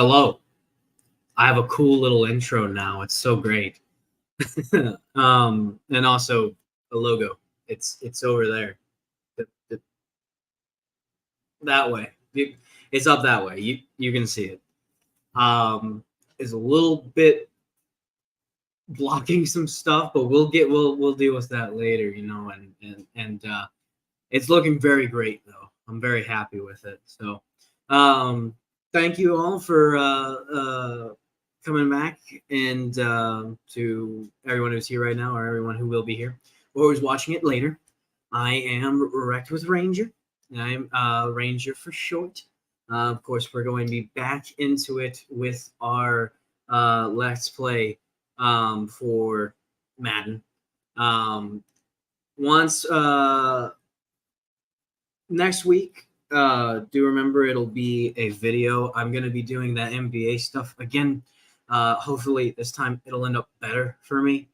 Hello. I have a cool little intro now. It's so great. And also a logo. It's over there. That way. It's up that way. You can see it. It's a little bit blocking some stuff, but we'll deal with that later, you know, and it's looking very great though. I'm very happy with it. So thank you all for coming back, and to everyone who's here right now, or everyone who will be here, or who's watching it later. I am RektWithRanger, and I'm Ranger for short. Of course, we're going to be back into it with our Let's Play for Madden. Once next week, do remember it'll be a video. I'm going to be doing that NBA stuff again. Hopefully this time it'll end up better for me,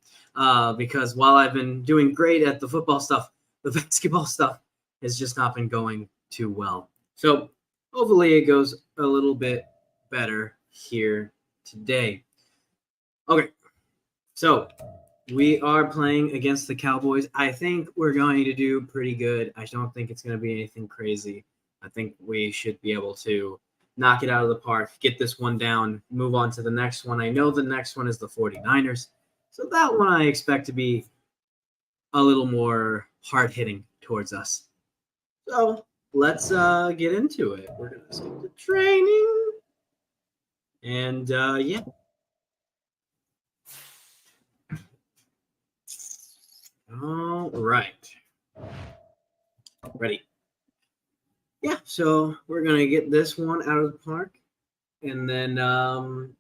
because while I've been doing great at the football stuff, the basketball stuff has just not been going too well. So hopefully it goes a little bit better here today. Okay, so we are playing against the Cowboys. I think we're going to do pretty good. I don't think it's going to be anything crazy. I think we should be able to knock it out of the park, get this one down, move on to the next one. I know the next one is the 49ers, so that one I expect to be a little more hard-hitting towards us. So let's get into it. We're going to skip the training, and yeah. All right. Ready. Yeah, so we're going to get this one out of the park and then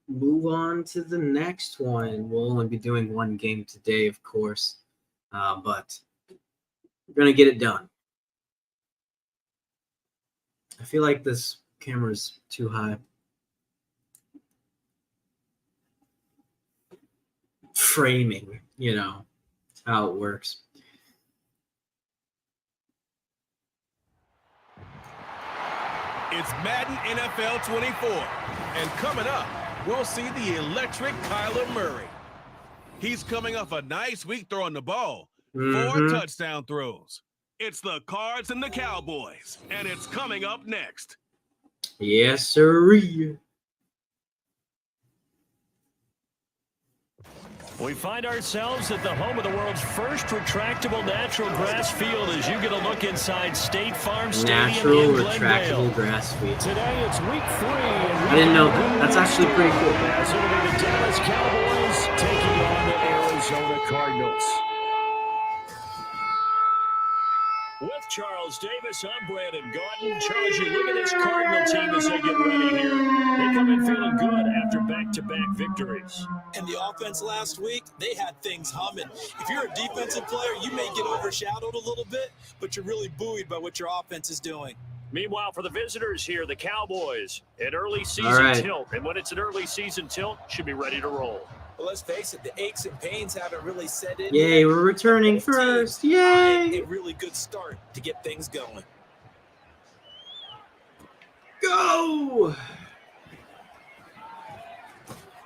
move on to the next one. We'll only be doing one game today, of course, but we're going to get it done. I feel like this camera's too high. Framing, you know, how it works. It's Madden NFL 24, and coming up, we'll see the electric Kyler Murray. He's coming off a nice week throwing the ball, 4 touchdown throws. It's the Cards and the Cowboys, and it's coming up next. Yes, sir. We find ourselves at the home of the world's first retractable natural grass field as you get a look inside State Farm Stadium Natural in retractable Glendale. grass field. Today it's week 3. I didn't know that. That's actually pretty cool. As it'll be the Dallas Cowboys taking on the Arizona Cardinals. With Charles Davis, I'm Brandon Gordon. Charles, you look at this Cardinal team as they get ready here. They come in feeling good after back-to-back victories. And the offense last week, they had things humming. If you're a defensive player, you may get overshadowed a little bit, but you're really buoyed by what your offense is doing. Meanwhile, for the visitors here, the Cowboys, an early season tilt. And when it's an early season tilt, should be ready to roll. Well, let's face it, the aches and pains haven't really set in. Yay, we're returning first. Yay! A really good start to get things going. Go!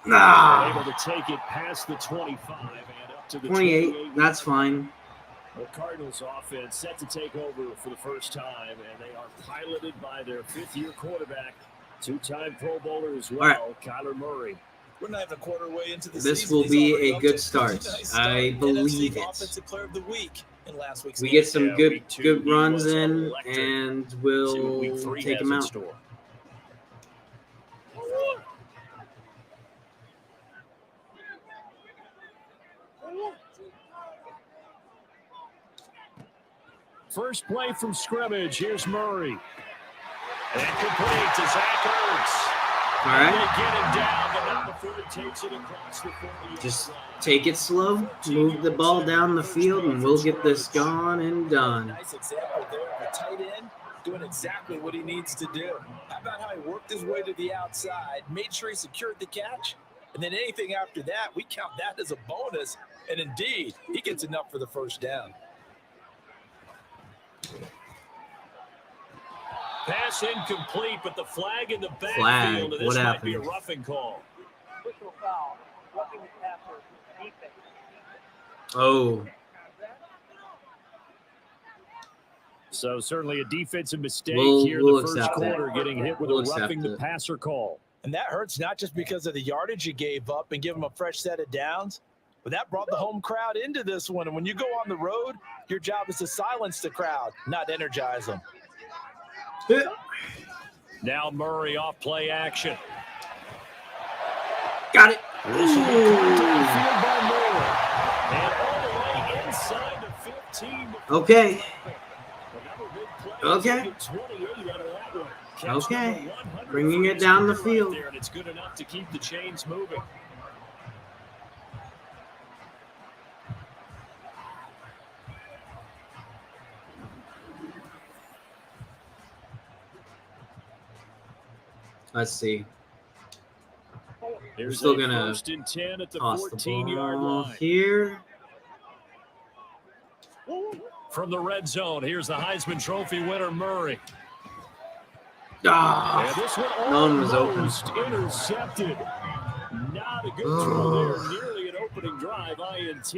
Able to take it past the 25 and up to the 28. That's fine. The Cardinals offense set to take over for the first time, and they are piloted by their 5th-year quarterback, 2-time Pro Bowler as well, Kyler Murray. We're not even a quarter way into the this season. will be a good start. I believe it. Offensive player of the week in last week's We game. get some good runs in, and we'll take them out. First play from scrimmage. Here's Murray. And complete to Zach Ertz. All right. They get him down, but not before it takes it across the 40. Just take it slow, move the ball down the field, and we'll get this gone and done. Nice example there of a tight end doing exactly what he needs to do. How about how he worked his way to the outside, made sure he secured the catch, and then anything after that, we count that as a bonus. And indeed, he gets enough for the first down. Pass incomplete, but the flag in the backfield. Flag. And this What might be a happened? roughing call. Personal foul. Roughing the passer. Defense. Oh. So certainly a defensive mistake We'll here in the first accept it. quarter, getting hit with We'll a roughing accept the it. passer call. And that hurts not just because of the yardage you gave up and give them a fresh set of downs, but that brought the home crowd into this one. And when you go on the road, your job is to silence the crowd, not energize them. Now Murray off play action. Got it. This will be caught downfield by Murray. And all the way inside the 15. Okay. Another big play. Okay. Get 28 out of that one. Catch Okay. number 100 Bringing for it his down the career field. there, and it's good enough to keep the chains moving. Let's see. Here's still a gonna first and 10 at the Toss the 14-yard ball line. here. From the red zone, here's the Heisman Trophy winner, Murray. Ah, And this one no one was open. almost intercepted. Not a good throw there. Nearly an opening drive, INT.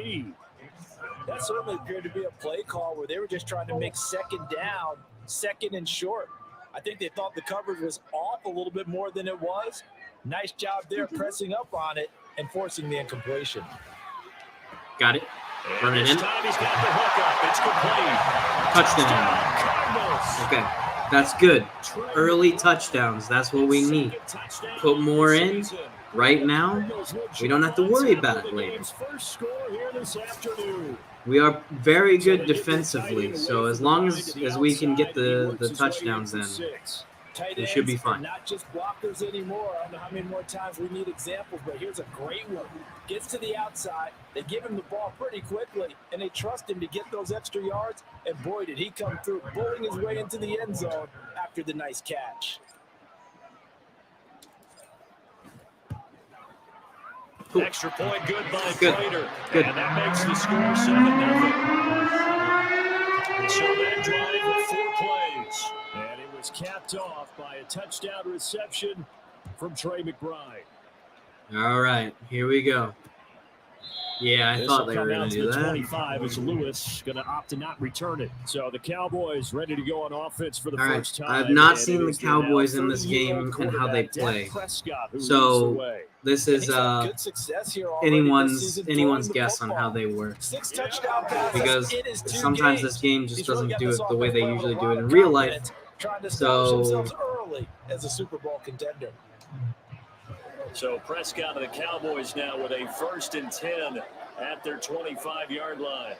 That certainly appeared to be a play call where they were just trying to make second down, second and short. I think they thought the coverage was off a little bit more than it was. Nice job there pressing up on it and forcing the incompletion. Got it. And Run it this in. time he's got the hook up. It's complete. Touchdown. Cardinals. Okay. That's good. Early touchdowns. That's what we need. Second touchdown Put more of the in season. right now. We don't have to worry about it later. Game's first score here this afternoon. We are very good defensively, so as long as we can get the touchdowns, then Tight we should be ends fine. are not just blockers anymore. I don't know how many more times we need examples, but here's a great one. Gets to the outside, they give him the ball pretty quickly, and they trust him to get those extra yards, and boy, did he come through, bowling his way into the end zone after the nice catch. Cool. Extra point good by Good. Prater. Good. And that makes the score 7-0. So that drive of 4 plays. And it was capped off by a touchdown reception from Trey McBride. All right, here we go. Yeah, I This thought will they were come going out to to do the that. 25 as Lewis going to opt to not return it. So the Cowboys ready to go on offense for the All right, first time. I've not And seen it the is their now Cowboys in this 30-year-old game and how they quarterback, Dak play. Prescott, who So, leads the way. This And is he's had good success here already this season anyone's throwing the guess on how football. they work. 6 touchdown passes Because in his 2 sometimes games. this game just He's really doesn't got do this it the way offense they playing with usually a do lot it in of real life. confidence, trying to establish So themselves early as a Super Bowl contender. So Prescott and the Cowboys now with a 1st and 10 at their 25-yard line.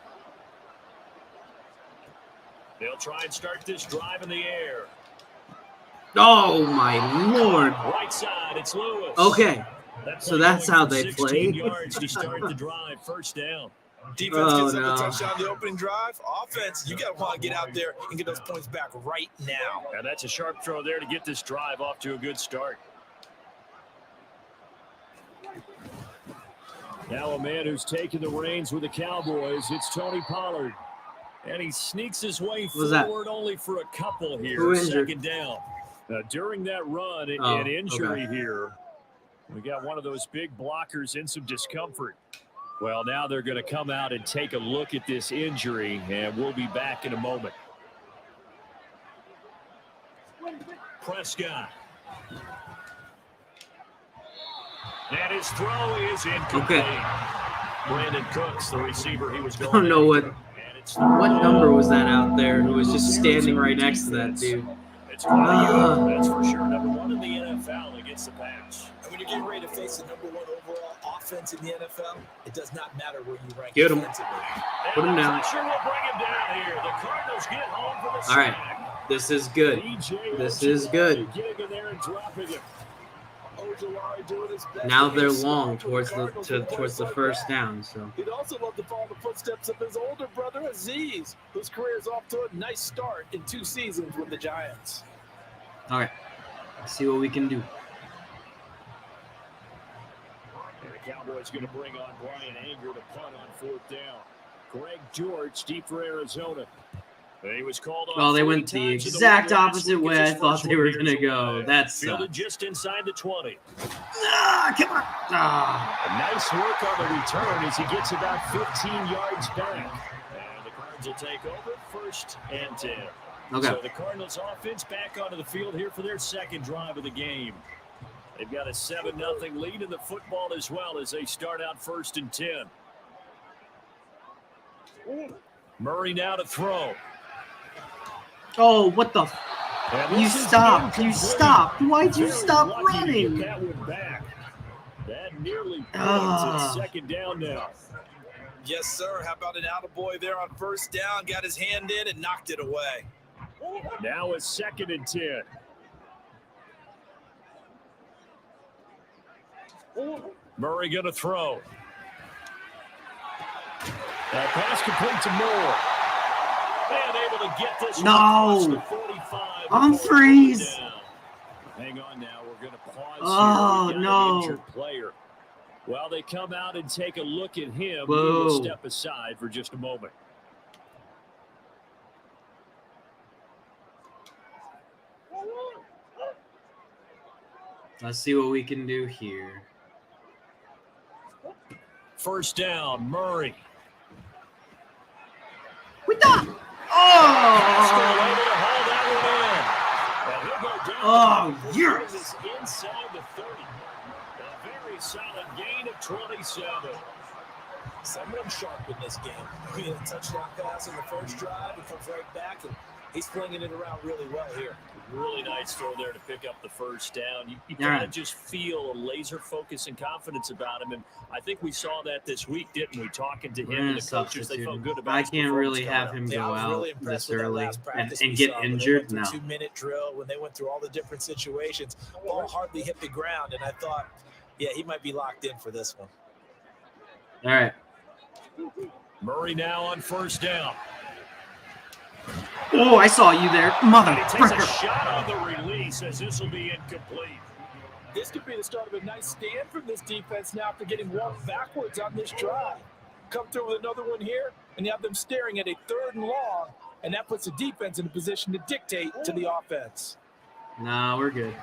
They'll try and start this drive in the air. oh my lord. Right side, it's Lewis. Okay, That so play that's going how for they 16 play. yards to start the drive, 1st down. Defense Oh, gets up no. a touchdown the opening drive. Offense, you got to want to get out there and get those points back right now. And that's a sharp throw there to get this drive off to a good start. Now a man who's taken the reins with the Cowboys, it's Tony Pollard. And he sneaks his way was that? forward only for a couple Who here. injured? 2nd down. During that run, Oh, an injury okay. here. We got one of those big blockers in some discomfort. Well, now they're going to come out and take a look at this injury, and we'll be back in a moment. Prescott. And his throw is incomplete. Okay. Brandon Cooks, the receiver, he was I going don't know what after. And it's number was that out there who was just standing right next to that dude. It's one that's for sure. Number 1 in the NFL against the pass. And when you're getting ready to face the number 1 overall offense in the NFL, it does not matter where you rank Get him. defensively. Put him down. Pressure will bring him down here. The Cardinals get home for the All right, sack. this is good. DJ This is good. getting in there and dropping it. Ojulari doing his best Now to they're get long stopped towards when the Cardinals to, with towards the plays like first that. down. So He'd also love to follow the footsteps of his older brother Aziz, whose career is off to a nice start in 2 seasons with the Giants. all right, let's see what we can do. And the Cowboys going to bring on Brian Anger to punt on 4th down. Greg George, deep for Arizona. He was called off. Well, they went the exact opposite way I thought they were going to go. That's fielded just inside the 20. Come on. Nice work on the return as he gets about 15 yards back. And the Cards will take over 1st and 10. Okay. So the Cardinals offense back onto the field here for their second drive of the game. They've got a 7-0 lead in the football as well as they start out 1st and 10. Murray now to throw. Oh, what the? You stopped. You stopped. Why'd you stop running? That one back. That nearly it's 2nd down now. Yes, sir. How about an attaboy there on 1st down? Got his hand in and knocked it away. Now it's 2nd and 10. Murray going to throw. That pass complete to Moore. And able to get this no. On freeze. Hang on now. We're going to pause here. An No. injured player. While they come out and take a look at him, Whoa. we will step aside for just a moment. Let's see what we can do here. 1st down, Murray. We done. Oh, yes. Inside the 30. A very solid gain of 27. Someone sharp in this game. He had a touchdown pass on the 1st drive. He comes right back, and he's flinging it around really well here. Really nice throw there to pick up the 1st down. You kind of just feel a laser focus and confidence about him, and I think we saw that this week, didn't we? Talking to him and the coaches, they felt good about. I can't really have him go out this early and get injured. No. 2-minute drill when they went through all the different situations. Ball hardly hit the ground, and I thought, yeah, he might be locked in for this one. All right. Murray now on 1st down. Oh, I saw you there, mother. He takes a shot on the release as this will be incomplete. This could be the start of a nice stand from this defense now after getting walked backwards on this drive. Come through with another one here, and you have them staring at a 3rd and long, and that puts the defense in a position to dictate to the offense. No, we're good.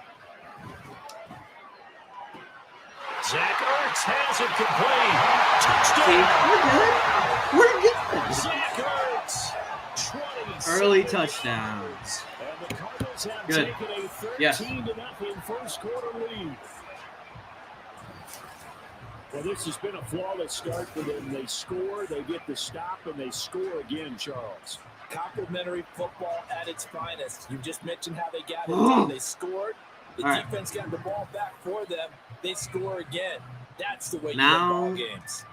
Zach Ertz has it complete. Touchdown. We're good. Zach Ertz. Early touchdowns. And the Cardinals have Good. taken a 13-0 Yes. 1st quarter lead. Well, this has been a flawless start for them. They score, they get the stop, and they score again, Charles. Complimentary football at its finest. You just mentioned how they got it done. They scored. The defense got the ball back for them. They score again. That's the way you win ball games.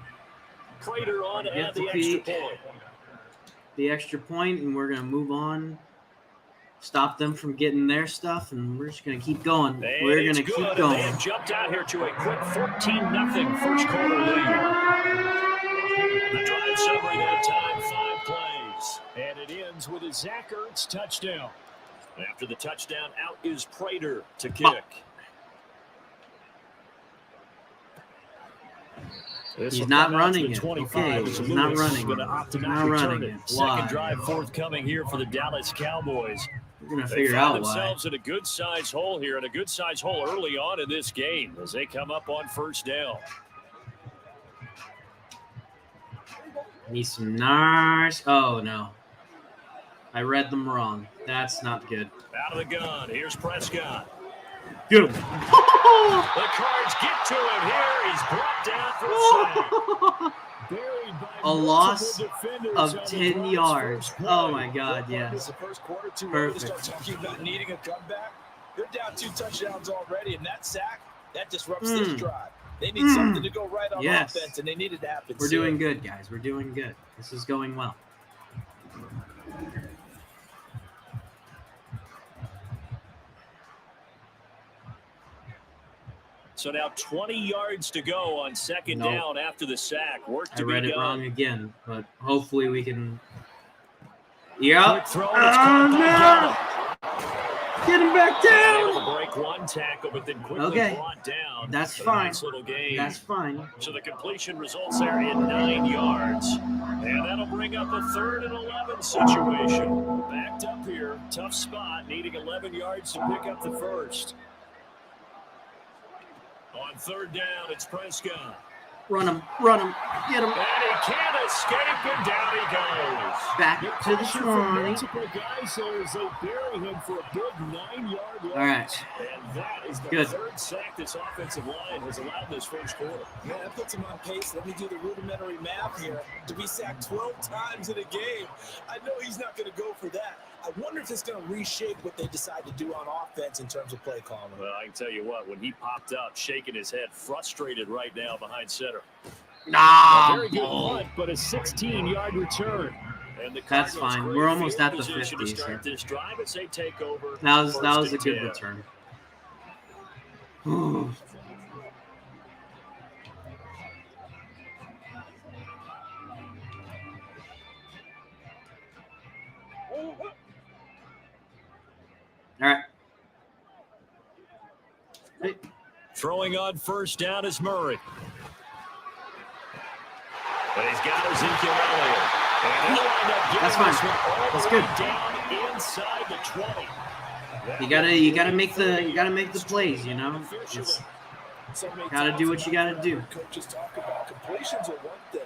Prater on to add the extra point, and we're going to move on. Stop them from getting their stuff, and we're just going to keep going. We're going to keep going. They have jumped out here to a quick 14-0 1st quarter lead. The drive summary that time, 5 plays. And it ends with a Zach Ertz touchdown. After the touchdown, out is Prater to kick. He's not running it. Okay, he's not running it. He's not running it. Why? Second drive forthcoming here for the Dallas Cowboys. We're going to figure out why. They found themselves in a good-sized hole here, and a good-sized hole early on in this game as they come up on 1st down. Need some nice. Oh, no. I read them wrong. That's not good. Out of the gun. Here's Prescott. Get him. The Cards get to him here. He's brought down for a sack. A loss of 10 yards. Oh, my God, yes. The first quarter, too early to start talking about needing a comeback. They're down 2 touchdowns already, and that sack, that disrupts this drive. They need something to go right on offense, and they need it to happen. We're doing good, guys. We're doing good. This is going well. So now 20 yards to go on 2nd down after the sack. Work to be done. I read it wrong again, but hopefully we can. Yep. Quick throw, it's caught by Get him back down. Able to break one tackle, but then quickly brought down. That's for a fine. nice little gain. That's fine. So the completion results there in 9 yards. And that'll bring up a 3rd and 11 situation. Backed up here. Tough spot. Needing 11 yards to pick up the first. On 3rd down, it's Prescott. Run him, get him. And he can't escape, and down he goes. Back to the 20. Multiple guys there as they bury him for a big 9-yard loss. All right. And that is the Good. 3rd sack this offensive line has allowed this first quarter. Yeah, that puts him on pace. Let me do the rudimentary math here. To be sacked 12 times in a game, I know he's not going to go for that. I wonder if it's going to reshape what they decide to do on offense in terms of play calling. Well, I can tell you what, when he popped up, shaking his head, frustrated right now behind center. Nah, A very good punt, but a 16-yard return. And the that's Cardinals' fine. great We're almost field at the position to 50s start here. this drive as they take over. That was a first good and 10. return. All right. Hey. Throwing on 1st down is Murray. But he's got Ezekiel Elliott. And he'll wind up getting That's fine. this one all That's the good. way down inside the 20. You gotta make the plays, you know. It's, gotta do what you gotta do. Coaches talk about completions are one thing.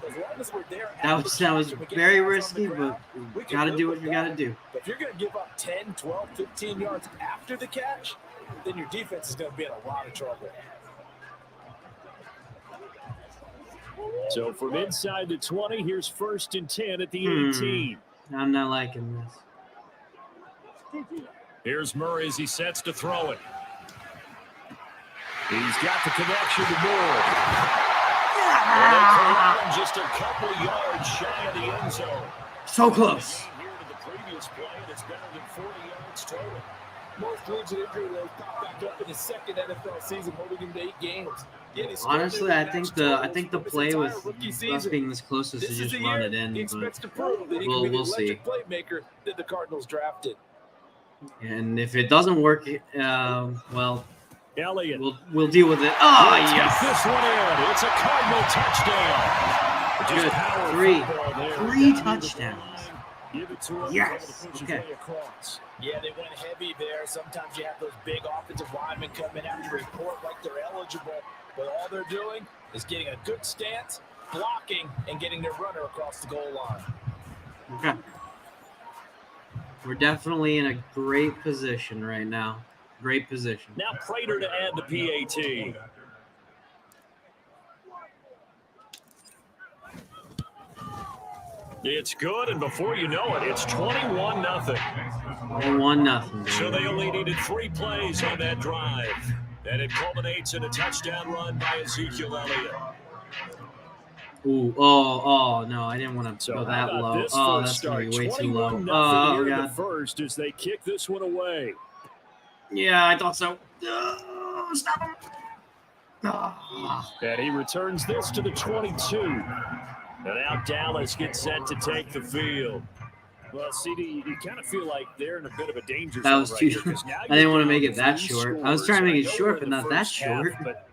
As long as we're there, That was very risky, but you gotta do what you gotta do. But if you're going to give up 10, 12, 15 yards after the catch, then your defense is going to be in a lot of trouble. So from inside the 20, here's 1st and 10 at the 18. I'm not liking this. Here's Murray as he sets to throw it. He's got the connection to Moore. And they collide him just a couple yards shy of the end zone. So close. Here to the previous play, and it's better than 40 yards total. Most rigid injury rates popped back up in his 2nd NFL season, holding him to 8 games. Honestly, I think the play with us being this close is to just run it in, but we'll see. Playmaker that the Cardinals drafted. And if it doesn't work, well, Elliott. we'll deal with it. Oh Let's yes, get this one in. It's a Cardinal touchdown. good. Just power football there. Three Down near the touchdowns. line. Give it to him. Yes. Able to push his Okay. way across. Yeah, they went heavy there. Sometimes you have those big offensive linemen come in after report like they're eligible, but all they're doing is getting a good stance, blocking, and getting their runner across the goal line. Okay. We're definitely in a great position right now. Great position. Now Prater to add the PAT. It's good, and before you know it, it's 21-0. 1-0. So they only needed 3 plays on that drive. And it culminates in a touchdown run by Ezekiel Elliott. Ooh, oh, no, I didn't want to So go how that about low. this Oh, first that's going to start? be way too low. 21-0 Oh, here in the God. first as they kick this one away. Yeah, I thought so. Oh, stop him. Oh. And he returns this to the 22. And now Dallas gets set to take the field. Well, CD, you kind of feel like they're in a bit of a danger That zone was right too here, 'cause short. now I didn't want to you're make down it that 3 short. I was scores. trying to make I it know short, we're but in the not that first half, short. but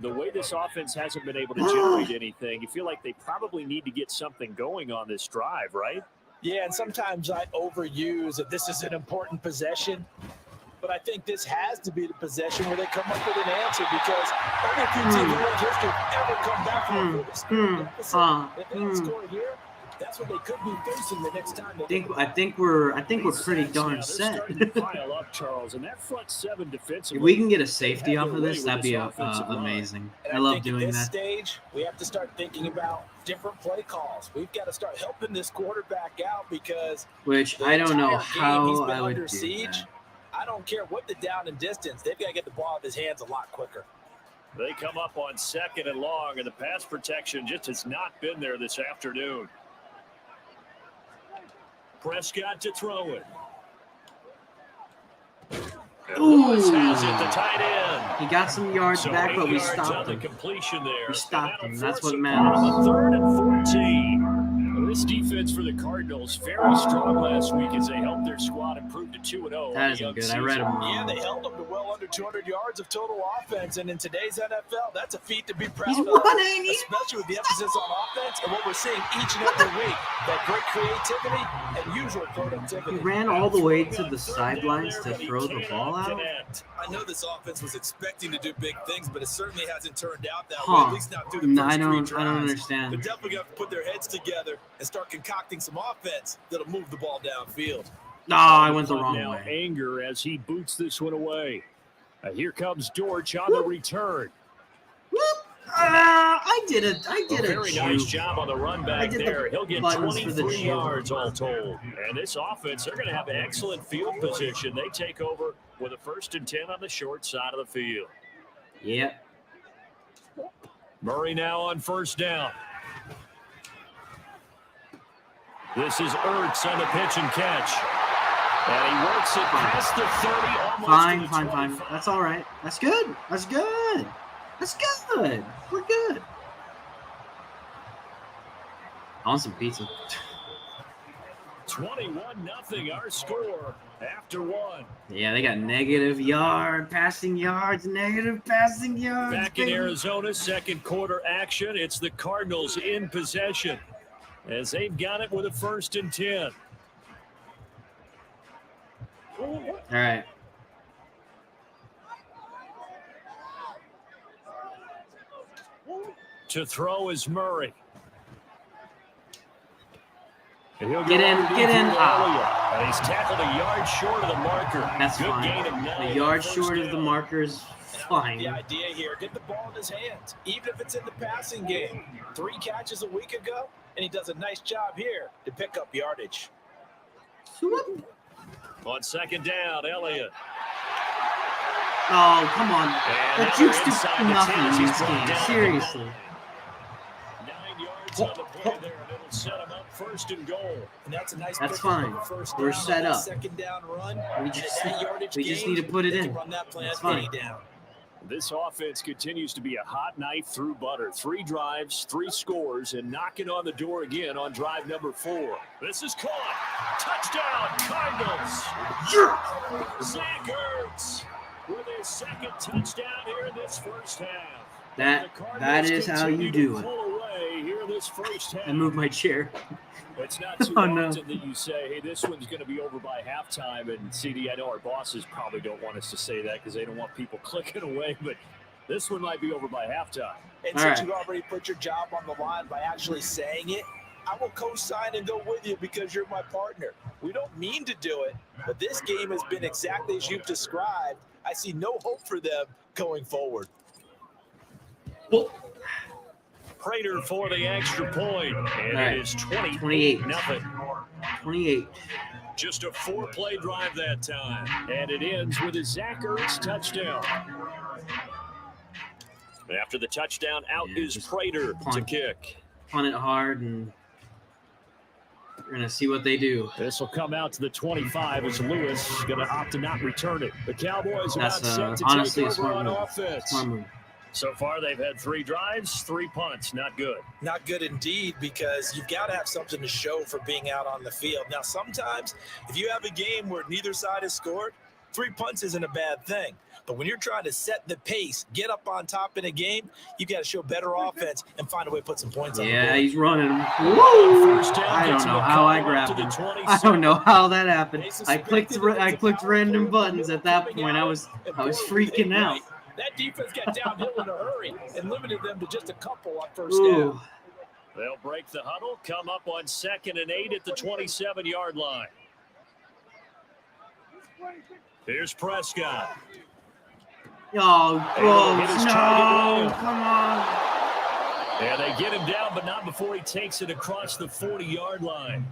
the way this offense hasn't been able to generate anything, you feel like they probably need to get something going on this drive, right? Yeah, and sometimes I overuse that this is an important possession, but I think this has to be the possession where they come up with an answer because only a few teams in world history ever come back from a deficit. If they don't score here, that's what they could be facing the next time. I think we're pretty darn Now, they're set. starting to pile up, Charles, and that front 7 defensively. If we can get a safety have off their of way this, with that'd be offensive line. amazing. And I love think doing at this that. stage, we have to start thinking about different play calls. We've got to start helping this quarterback out because Which the I don't know entire game he's how been I would under do siege. that. I don't care what the down and distance. They've got to get the ball out of his hands a lot quicker. They come up on 2nd and long, and the pass protection just has not been there this afternoon. Prescott to throw it. And Lewis has it, the tight end. He got some yards So back, 8 but we yards on stopped the him. completion there. We stopped And him. that'll That's force what a matters. call on 3rd and 14. This defense for the Cardinals, very strong last week as they helped their squad improve to 2-0. That isn't good. I read them wrong. Yeah, they held them to well under 200 yards of total offense, and in today's NFL, that's a feat to be proud He's of. running. Especially with the emphasis on offense and what we're seeing each and every week. That great creativity and usual productivity. He ran all the way to the sidelines to throw the ball out. I know this offense was expecting to do big things, but it certainly hasn't turned out that Huh. way, at least not through the No, first I don't three drives. understand. They're definitely going to put their heads together and start concocting some offense that'll move the ball downfield. No, I went the wrong now way. Anger as he boots this one away. Here comes Dortch on the return. Whoop. I did a Very nice juke. job on the run back did the there. He'll get buttons for the 23 juke. yards all told. And this offense, they're going to have excellent field position. They take over with a 1st and 10 on the short side of the field. Yep. Murray now on 1st down. This is Ertz on the pitch and catch. And he works it past the 30, almost Fine, to the fine. 25. That's all right. That's good. That's good. That's good. We're good. I want some pizza. 21-0 our score after one. Yeah, they got negative passing yards. Back in baby. Arizona, 2nd quarter action. It's the Cardinals in possession as they've got it with a 1st and 10. All right. To throw is Murray. And he'll Get in. And he's tackled a yard short of the marker. That's Good fine. gain of 9 A yard on 1st short of the down. marker is fine. The idea here, get the ball in his hands, even if it's in the passing game. 3 catches a week ago, and he does a nice job here to pick up yardage. On 2nd down, Elliott. Oh, come on. And The now Jukes they're do inside the nothing 10 in as he's this brought game. down. Seriously. 9 yards on the play there, and it'll set him up 1st and goal. And that's a nice That's pick fine. up first We're down set on that up. 2nd down run. We just And that yardage need gain, to put it they in. can run that plan That's fine. any down. This offense continues to be a hot knife through butter. 3 drives, 3 scores, and knocking on the door again on drive number 4. This is caught. Touchdown, Cardinals. Zach Ertz with his 2nd touchdown here in this first half. That is how you do it. Pull away here this first half. I moved my chair. It's not too Oh, often no. that you say, hey, this one's going to be over by halftime. And, CD, I know our bosses probably don't want us to say that because they don't want people clicking away, but this one might be over by halftime. And All since right. you already put your job on the line by actually saying it, I will co-sign and go with you because you're my partner. We don't mean to do it, but this game has been exactly as you've described. I see no hope for them going forward. Prater for the extra point, and All right. it is 28. 28. Just a 4-play drive that time, and it ends with a Zach Ertz touchdown. After the touchdown, out Yeah, is just Prater to punt. kick. Punt it hard, and we're going to see what they do. This will come out to the 25 as Lewis going to opt to not return it. The Cowboys are That's about set to honestly take a over smart on move. offense. Smart move. So far, they've had 3 drives, 3 punts. Not good. Not good indeed, because you've got to have something to show for being out on the field. Now, sometimes if you have a game where neither side has scored, 3 punts isn't a bad thing. But when you're trying to set the pace, get up on top in a game, you've got to show better offense and find a way to put some points on the Yeah, board. he's running. Woo! First down I gets don't him know a how I couple up grabbed to him. the 27. I don't know how that happened. I clicked random buttons at that point. I was freaking out. That defense got downhill in a hurry and limited them to just a couple on first Ooh. down. They'll break the huddle, come up on 2nd and 8 at the 27-yard line. Here's Prescott. Oh, Hit his gross. target. No, come on. And they get him down, but not before he takes it across the 40-yard line.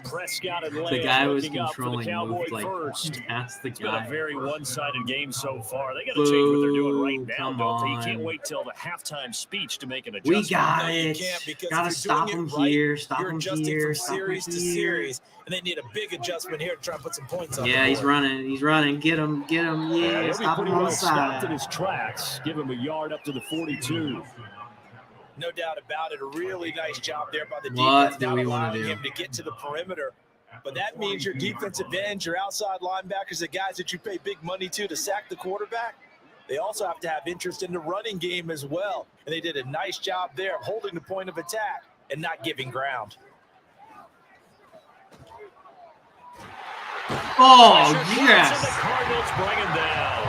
Prescott and The Lamb guy was looking up for the controlling Cowboy moved like first. past the It's been guy. a very one-sided game so far. They got to change what they're doing right Boo, now, come don't they? You on. can't wait till the halftime speech to make an We adjustment. got No, you it. can't, because Gotta if you're stop doing him it right, here. Stop You're him adjusting here. from Stop him series to here. series, and they need a big adjustment here to try and put some points on Yeah, the he's board. running. He's running. Get him. Get him. Yeah, Yeah, he'll be stop pretty him on well the stopped in side. his tracks. Give him a yard up to the 42. No doubt about it. A really nice job there by the What defense, do not we wanna allowing do? him to get to the perimeter. But that means your defensive ends, your outside linebackers, the guys that you pay big money to sack the quarterback, they also have to have interest in the running game as well. And they did a nice job there of holding the point of attack and not giving ground. Oh, The yes. Cardinals bring him down.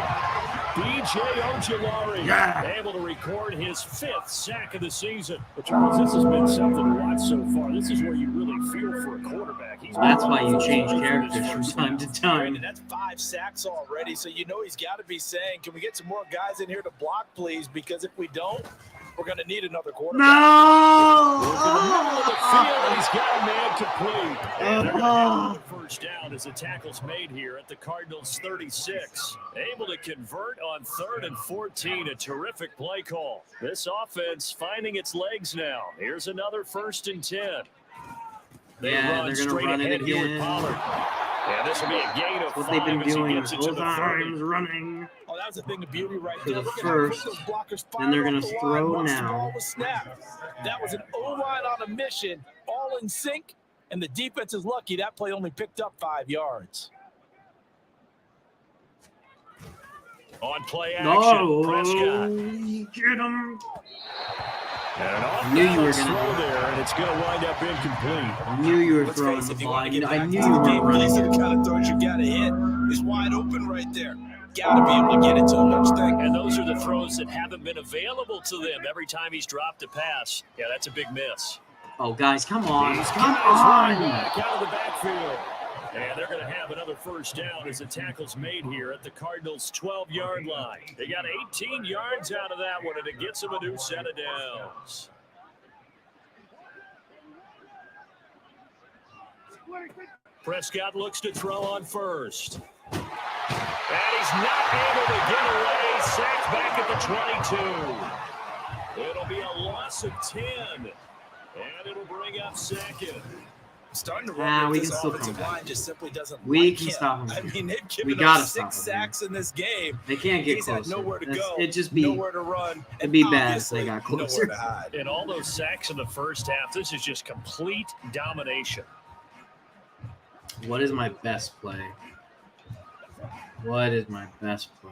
B.J. Ojulari able to record his 5th sack of the season. But Charles, this has been something to watch so far. This is where you really feel for a quarterback. That's why you change characters from time to time. And that's 5 sacks already, so you know he's got to be saying, can we get some more guys in here to block, please? Because if we don't, we're going to need another quarterback. No! In the middle of the field, he's got a man complete. And they're going to have another first down as the tackle's made here at the Cardinals' 36. Able to convert on 3rd and 14. A terrific play call. This offense finding its legs now. Here's another 1st and 10. They run they're straight gonna run ahead it here with again. Pollard. Yeah, this will be a gain of 5 What they've been as he doing gets it to both the 30. times, running. Oh, that was a thing of beauty right To there. the Look at how quick first, those blockers and they're fired gonna off the throw line once the now. ball was snapped. That was an O-line on a mission, all in sync, and the defense is lucky that play only picked up 5 yards. On play action, No, Prescott. get him. And Knew you were throw gonna. there, and it's going to wind up incomplete. I knew you were Let's throwing face the it, if you ball. want to get I back knew into you the weren't game, these are running. the kind of throws you got to hit. He's wide open right there. Got to be able to get it to him, don't you think? And those are the throws that haven't been available to them every time he's dropped a pass. Yeah, that's a big miss. Oh, guys, come on. These Come guys running on. back out of the backfield. And they're going to have another first down as the tackle's made here at the Cardinals' 12-yard line. They got 18 yards out of that one, and it gets them a new set of downs. Prescott looks to throw on first. And he's not able to get away. Sacked back at the 22. It'll be a loss of 10. And it'll bring up 2nd. Starting to run we this can still offensive come back. line just simply doesn't We like can him. stop him. I mean, they've We given gotta up stop 6 him, man. sacks in this game. They can't get He's had closer. nowhere to go, It'd just be. nowhere to run. It'd be and bad if they obviously got closer. nowhere to hide. And all those sacks in the first half, this is just complete domination. What is my best play? What is my best play?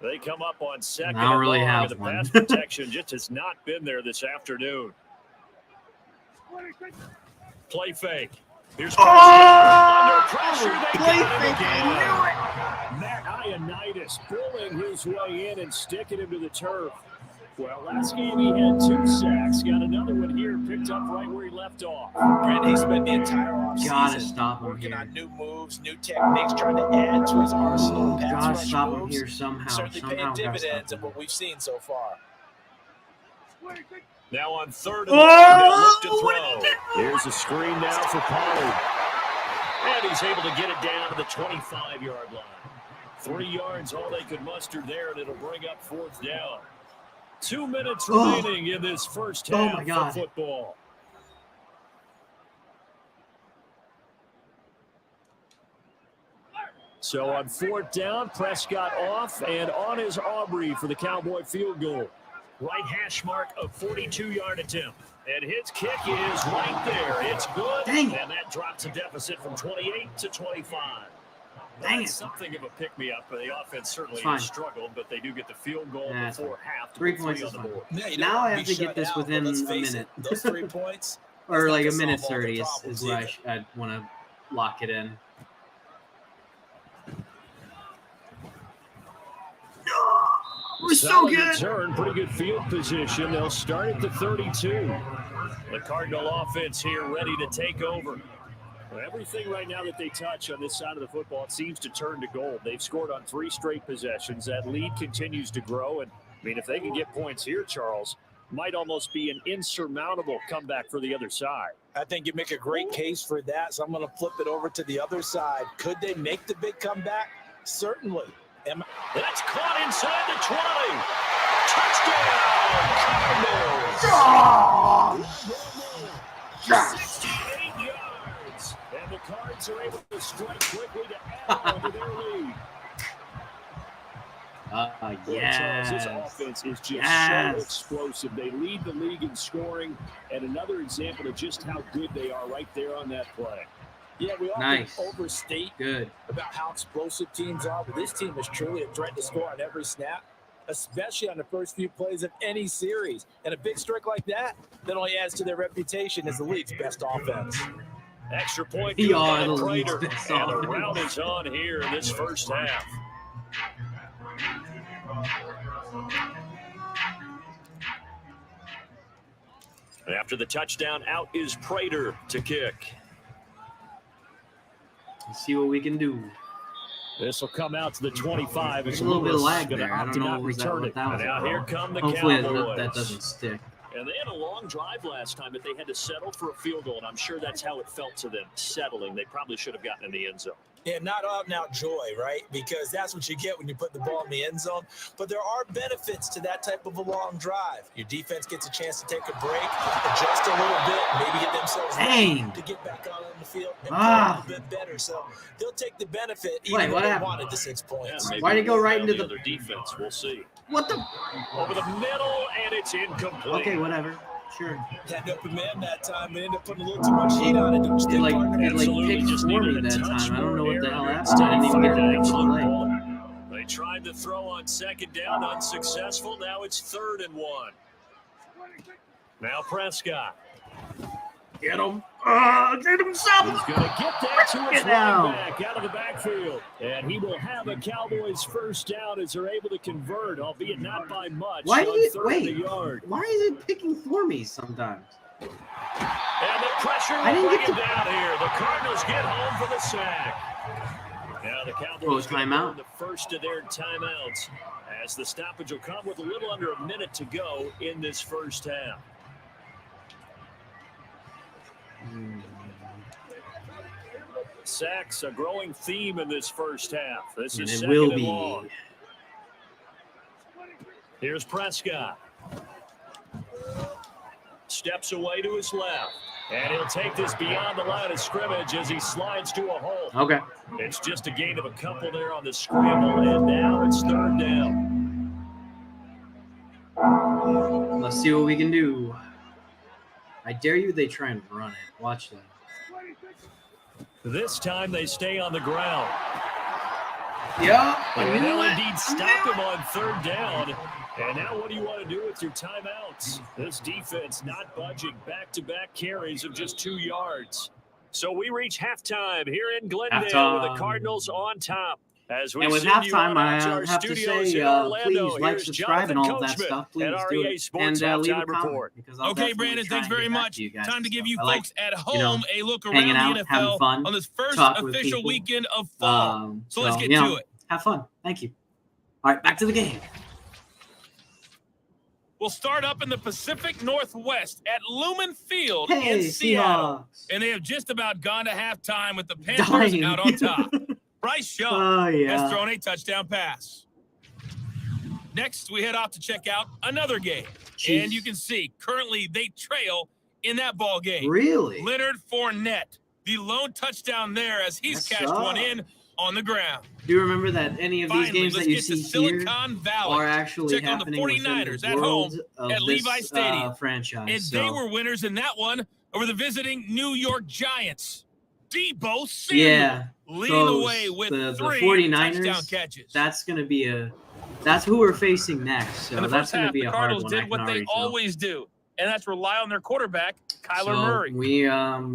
They come up on 2nd. I don't really and long, have and the one. pass protection just has not been there this afternoon. Play fake. Here's under pressure. They Play got him fake, again. Matt Ioannidis pulling his way in and sticking him to the turf. Well, last game he had 2 sacks. Got another one here, picked up right where he left off. Brandon, he spent the entire offseason Gotta stop him working here. on new moves, new techniques, trying to add to his arsenal of pass Gotta rush stop him moves. here somehow. Certainly Somehow paying gotta stop dividends him. of what we've seen so far. Now on 3rd and long, they'll look to throw. Here's a screen now for Pollard. And he's able to get it down to the 25-yard line. 3 yards, all they could muster there, and it'll bring up 4th down. 2 minutes remaining in this first half of football. So on 4th down, Prescott off, and on is Aubrey for the Cowboy field goal. Right hash mark of 42-yard attempt. And his kick is right there. It's good. Dang it. And that drops a deficit from 28 to 25. Dang That's it. something of a pick-me-up. The offense certainly Fine. has struggled, but they do get the field goal Yeah, it's before half. To 3 put points 3 is on the fine. board. Yeah, you Now don't I wanna have be to get shut this out, within but let's a face minute. it, those 3 points, Or that's like not a gonna minute solve all the 30 is problems where either. I'd want to lock it in. We're so Solid good. return, pretty good field position. They'll start at the 32. The Cardinal offense here ready to take over. Well, everything right now that they touch on this side of the football, it seems to turn to gold. They've scored on 3 straight possessions. That lead continues to grow. And, I mean, if they can get points here, Charles, might almost be an insurmountable comeback for the other side. I think you make a great case for that, so I'm going to flip it over to the other side. Could they make the big comeback? Certainly. That's caught inside the 20. Touchdown, Cardinals! 68 yards. And the Cards are able to strike quickly to add on to their lead. Charles, this Yes. offense is just Yes. so explosive. They lead the league in scoring, and another example of just how good they are right there on that play. Yeah, we often Nice. overstate Good. about how explosive teams are, but this team is truly a threat to score on every snap, especially on the first few plays of any series. And a big streak like that only adds to their reputation as the league's best offense. Extra point We good are by the league's Prater, best and the offense. round is on here in this first half. After the touchdown, out is Prater to kick. Let's see what we can do. This will come out to the 25. There's As a little bit of Lewis lag gonna there. I opt don't to know not what return it. that was And now about. here come the Hopefully Cowboys. that doesn't stick. And they had a long drive last time, but they had to settle for a field goal, and I'm sure that's how it felt to them, settling. They probably should have gotten in the end zone. Yeah, not out and out joy, right? Because that's what you get when you put the ball in the end zone. But there are benefits to that type of a long drive. Your defense gets a chance to take a break, adjust a little bit, maybe get themselves ready to get back out on the field and play a little bit better. So they'll take the benefit even if they wanted the 6 points. Yeah, Why'd he go right into the other defense? We'll see. What the? Over the middle, and it's incomplete. Okay, whatever. Sure. Had no command that time, but ended up putting a little too much heat on it. Don't you think, partner? It Absolutely, picked just for needed me a that touch time. I don't know what the hell more happened. I didn't even get to make the absolute play. bullet. They tried to throw on second down, unsuccessful. Now it's 3rd and 1. Now Prescott. Get him. Get him some. He's going to get that to his Get down. running back out of the backfield. And he will have a Cowboys first down as they're able to convert, albeit not by much. Why on did it 3rd wait? and a yard. Why is it picking for me sometimes? And the pressure I will didn't bring get him to- down here. The Cardinals get home for the sack. Now the Cowboys timeout. the first of their timeouts as the stoppage will come with a little under a minute to go in this first half. Sacks a growing theme in this first half. This And is it second will and be. long. Here's Prescott. Steps away to his left. And he'll take this beyond the line of scrimmage as he slides to a hole. Okay. It's just a gain of a couple there on the scramble, and now it's 3rd down. Let's see what we can do. I dare you they try and run it. Watch that. This time they stay on the ground. Yeah. And they'll indeed stop him on 3rd down. And now what do you want to do with your timeouts? This defense not budging, back-to-back carries of just 2 yards. So we reach halftime here in Glendale with the Cardinals on top. As we And with send you halftime, on I out to our have to studios say, in Orlando. please like, Here's subscribe, and all of that Jonathan stuff. Please Coachman at our do EA it. Sports And leave a halftime comment. report. Because I'll Okay, definitely Brandon, try thanks and very get back much. to you guys Time and to give stuff. you I like, folks at you know, home a look hanging around out, the having NFL fun, on this first talk with official people. weekend of fall. So let's get you to know, it. Have fun. Thank you. All right, back to the game. We'll start up in the Pacific Northwest at Lumen Field Hey, in Seattle. Seahawks. And they have just about gone to halftime with the Panthers Dying. out on top. Bryce Young Oh, yeah. has thrown a touchdown pass. Next, we head off to check out another game. Jeez. And you can see currently they trail in that ball game. Really? Leonard Fournette, the lone touchdown there as he's Yes, cashed sir. one in on the ground. Do you remember that any of these Finally, games let's that you get to see here Silicon Valley are actually check on the happening within 49ers the at world home of at this, Levi Stadium. franchise? And So, they were winners in that one over the visiting New York Giants. Debo Samuel yeah, leading the those- way with the 3 49ers, touchdown catches. that's going to be that's who we're facing next. So in the that's first going to half, be the a hard Cardinals one. I did can what they already tell. always do, and that's rely on their quarterback, Kyler So Murray. we He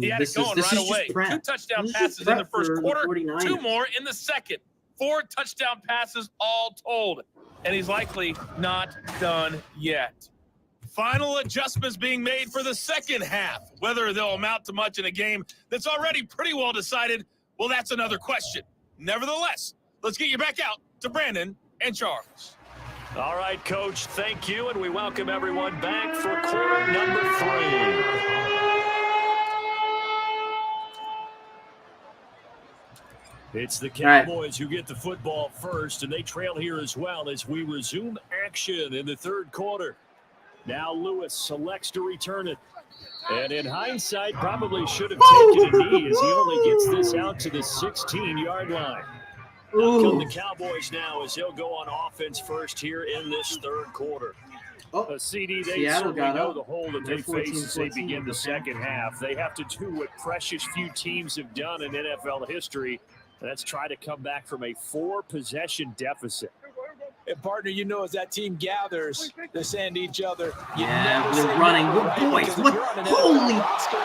had this it going is right just away. prep. 2 touchdown This is passes just in the prep first for the quarter, 49ers. 2 more in the second. 4 touchdown passes all told, and he's likely not done yet. Final adjustments being made for the second half. Whether they'll amount to much in a game that's already pretty well decided, well, that's another question. Nevertheless, let's get you back out to Brandon and Charles. All right, Coach, thank you, and we welcome everyone back for quarter number 3. It's the Cowboys who get the football first, and they trail here as well as we resume action in the 3rd quarter. Now Lewis selects to return it. And in hindsight, probably should have taken a knee as he only gets this out to the 16-yard line. Out come the Cowboys now as they'll go on offense first here in this third quarter. A CD, they Seattle certainly got know up. the hole that they face as they begin the second half. They have to do what precious few teams have done in NFL history. That's try to come back from a 4-possession deficit. And partner, you know, as that team gathers, they're saying to each other, Yeah, we're running. Good boys. What? Holy. Roster,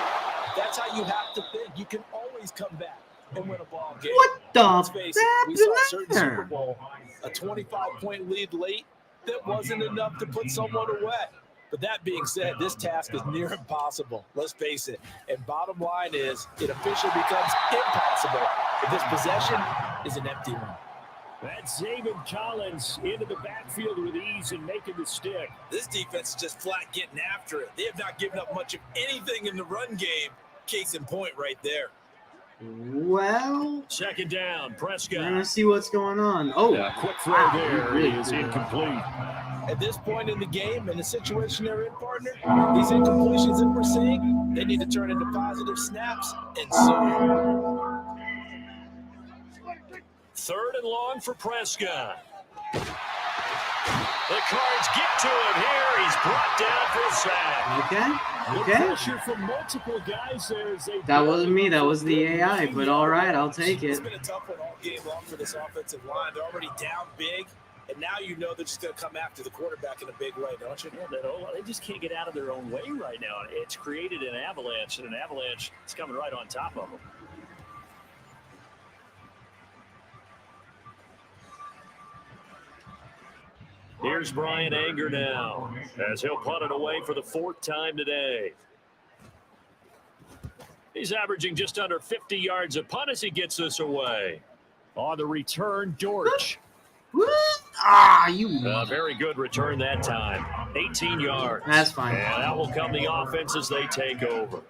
that's how you have to think. You can always come back and win a ball game. What the Let's face it, we saw a certain Super there? Bowl, a 25-point lead late that wasn't enough to put someone away. But that being said, this task is near impossible. Let's face it. And bottom line is, it officially becomes impossible if this possession is an empty one. That's Zaven Collins into the backfield with ease and making the stick. This defense is just flat getting after it. They have not given up much of anything in the run game. Case in point right there. Well, Second down, Prescott. we're gonna see what's going on. Oh, Quick throw wow, there really is good. incomplete. At this point in the game and the situation they're in, partner, these incompletions that we're seeing, they need to turn into positive snaps and soon. Third and long for Prescott. The Cards get to him here. He's brought down for a sack. Okay. Good pressure from multiple guys there as they That wasn't me. That was the AI. But all right, I'll take It's it. been a tough one all game long for this offensive line. They're already down big, and now you know they're just going to come after the quarterback in a big way, don't you? Yeah, they just can't get out of their own way right now. It's created an avalanche, and an avalanche is coming right on top of them. Here's Brian Anger now, as he'll punt it away for the 4th time today. He's averaging just under 50 yards a punt as he gets this away. On the return, Dortch. You. Very good return that time. 18 yards. That's fine. And that will come the offense as they take over.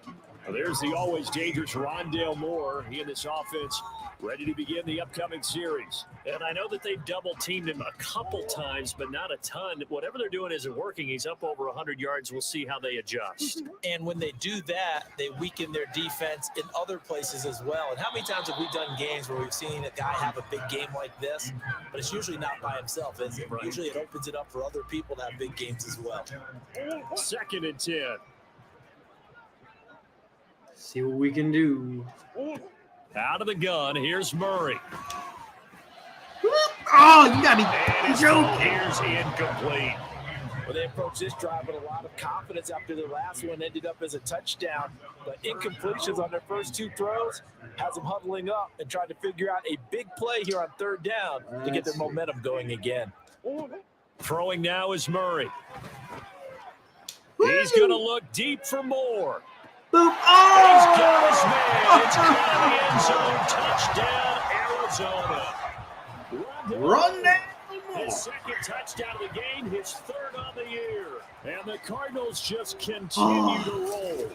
Well, there's the always dangerous Rondale Moore. He and this offense ready to begin the upcoming series. And I know that they've double-teamed him a couple times, but not a ton. Whatever they're doing isn't working. He's up over 100 yards. We'll see how they adjust. And when they do that, they weaken their defense in other places as well. And how many times have we done games where we've seen a guy have a big game like this, but it's usually not by himself, is it? Right. Usually it opens it up for other people to have big games as well. 2nd and 10. See what we can do. Out of the gun, here's Murray. Oh, you gotta And be his joking. ball here's incomplete. Well, they approached this drive with a lot of confidence after their last one ended up as a touchdown. But incompletions on their first 2 throws has them huddling up and trying to figure out a big play here on 3rd down to get their momentum going again. Throwing now is Murray. He's going to look deep for more. Boop. He's Oh! got his man. It's caught in the end zone. Touchdown, Arizona. Run down. His 2nd touchdown of the game, his 3rd on the year. And the Cardinals just continue to roll.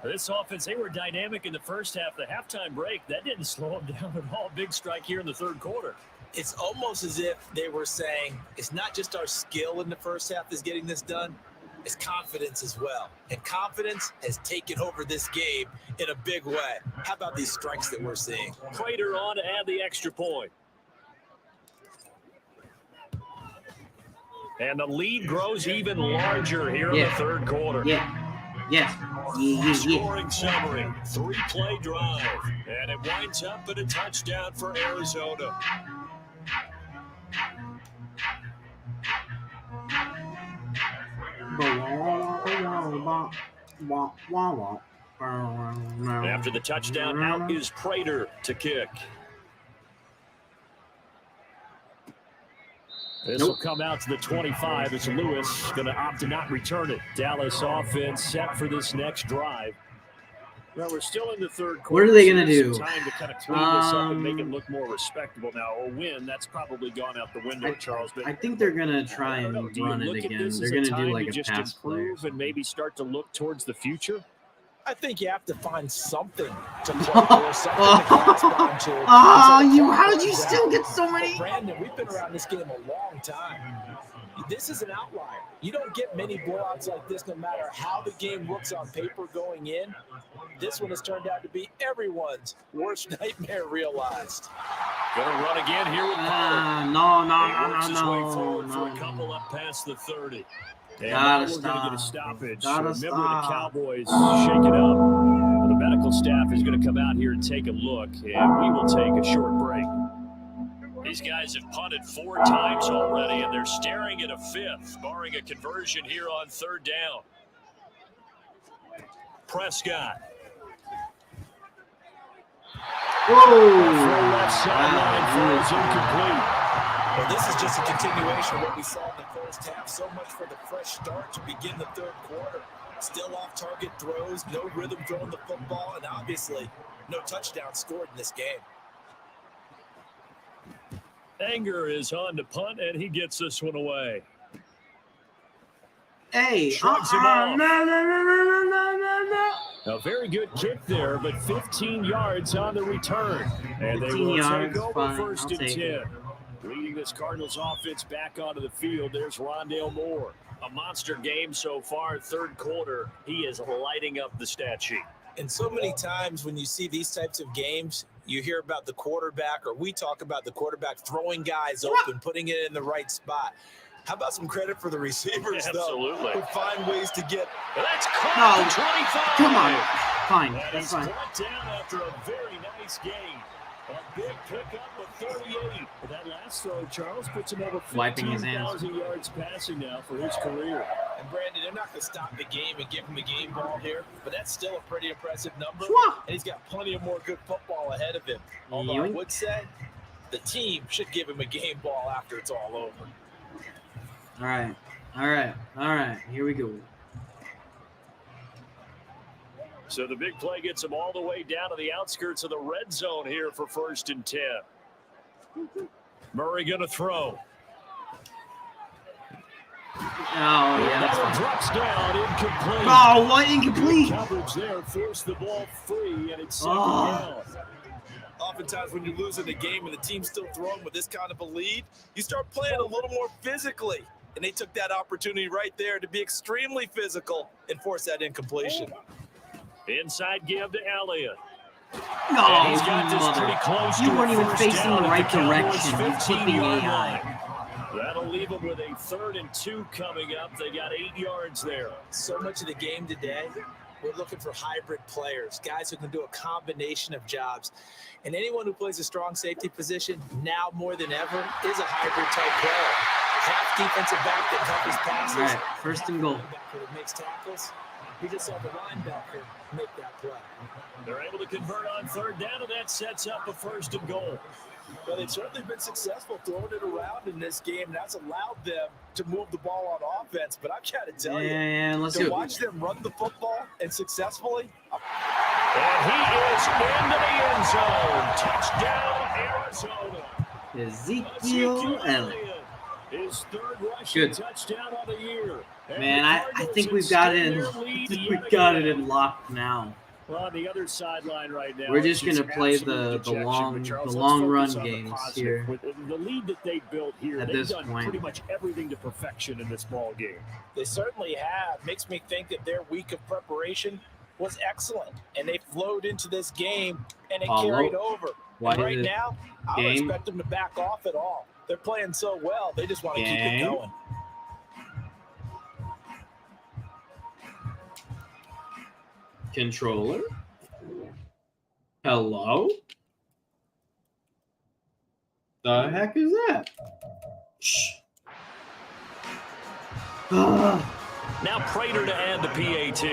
This offense, they were dynamic in the first half. The halftime break, that didn't slow them down at all. Big strike here in the 3rd quarter. It's almost as if they were saying, it's not just our skill in the first half that's getting this done, it's confidence as well. And confidence has taken over this game in a big way. How about these strikes that we're seeing? Prater on to add the extra point. And the lead grows even larger here in the 3rd quarter. Scoring summary, 3-play drive. And it winds up in a touchdown for Arizona. After the touchdown, out is Prater to kick. This will come out to the 25 as Lewis going to opt to not return it. Dallas offense set for this next drive. Well, we're still in the 3rd quarter. What are they gonna so do? some time to kind of clean this up and make it look more respectable. Now, a win, that's probably gone out the window, Charles. But I think they're gonna try and do you run look it at again. this They're as gonna time do to like a just pass play. improve and maybe start to look towards the future? I think you have to find something to play for, something to grasp onto. Oh, how did you still get so many? Brandon, we've been around this game a long time. You this is an outlier. You don't get many blowouts like this no matter how the game looks on paper going in. This one has turned out to be everyone's worst nightmare realized. Going to run again here with Pollard. No. For a couple up past the 30. And Gotta we're going to get a stop. stoppage. Gotta Remember, stop. the Cowboys shake it up. The medical staff is going to come out here and take a look, and we will take a short break. These guys have punted 4 times already, and they're staring at a 5th, barring a conversion here on 3rd down. Prescott. Left sideline throws incomplete. Well, this is just a continuation of what we saw in the first half. So much for the fresh start to begin the 3rd quarter. Still off-target throws, no rhythm throwing the football, and obviously no touchdown scored in this game. Anger is on to punt, and he gets this one away. Hey, Shrugs him off. No. A very good kick there, but 15 yards on the return. And they 15 will yards, take over fine. 1st I'll and take 10. it. Leading this Cardinals offense back onto the field, there's Rondale Moore. A monster game so far, 3rd quarter. He is lighting up the stat sheet. And so many times when you see these types of games, you hear about the quarterback, or we talk about the quarterback throwing guys open, putting it in the right spot. How about some credit for the receivers, Absolutely. though, who find ways to get... That's caught at 25. Come on. Fine. And That's he's fine. brought down after a very nice game. A big pickup of 38. But that last throw, Charles, puts him over Wiping his hands. 15,000 yards passing now for his career. And Brandon, they're not going to stop the game and give him a game ball here, but that's still a pretty impressive number. And he's got plenty of more good football ahead of him. Although I would say the team should give him a game ball after it's all over. All right. Here we go. So the big play gets him all the way down to the outskirts of the red zone here for 1st and 10. Murray going to throw. That one drops down, incomplete. Oh, what incomplete? Coverage there, forced the ball free, and it's 2nd down. Oftentimes when you're losing a game and the team's still throwing with this kind of a lead, you start playing a little more physically. And they took that opportunity right there to be extremely physical and force that incompletion. Inside give to Elliott. No, And he's got this pretty close. You to weren't a even first facing down the at right Cowboys' direction. You're flipping 15-yard AI. line. That'll leave them with a 3rd and 2 coming up. They got 8 yards there. So much of the game today, we're looking for hybrid players, guys who can do a combination of jobs. And anyone who plays a strong safety position, now more than ever, is a hybrid-type player. Half defensive back that covers passes. All right, 1st and goal. Linebacker that makes tackles. We just saw the linebacker make that play. They're able to convert on 3rd down, and that sets up a 1st and goal. Well, they've certainly been successful throwing it around in this game, and that's allowed them to move the ball on offense. But I've got to tell you, to watch them run the football and successfully. And he is into the end zone. Touchdown, Arizona. Ezekiel Elliott. His 3rd rushing touchdown of the year. And Man, I think we've got it in lock now. Well, on the other sideline right now, we're just going to play the long run games here. With the lead that they built here, at they've this done point. pretty much everything to perfection in this ball game. They certainly have. Makes me think that their week of preparation was excellent, and they flowed into this game, and it carried over. And right now, I don't expect them to back off at all. They're playing so well, they just want to keep it going. Controller? Hello? The heck is that? Shh. Now Prater to add the PAT.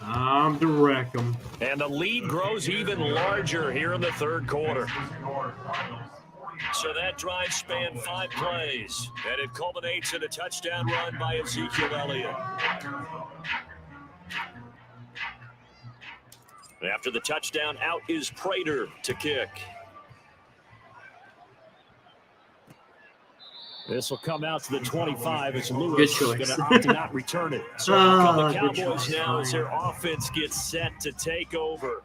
Time to wreck them. And the lead grows even larger here in the 3rd quarter. So that drive spanned 5 plays, and it culminates in a touchdown run by Ezekiel Elliott. After the touchdown, out is Prater to kick. This will come out to the 25 as Lewis is going to opt to not return it. So the Cowboys now as their offense gets set to take over.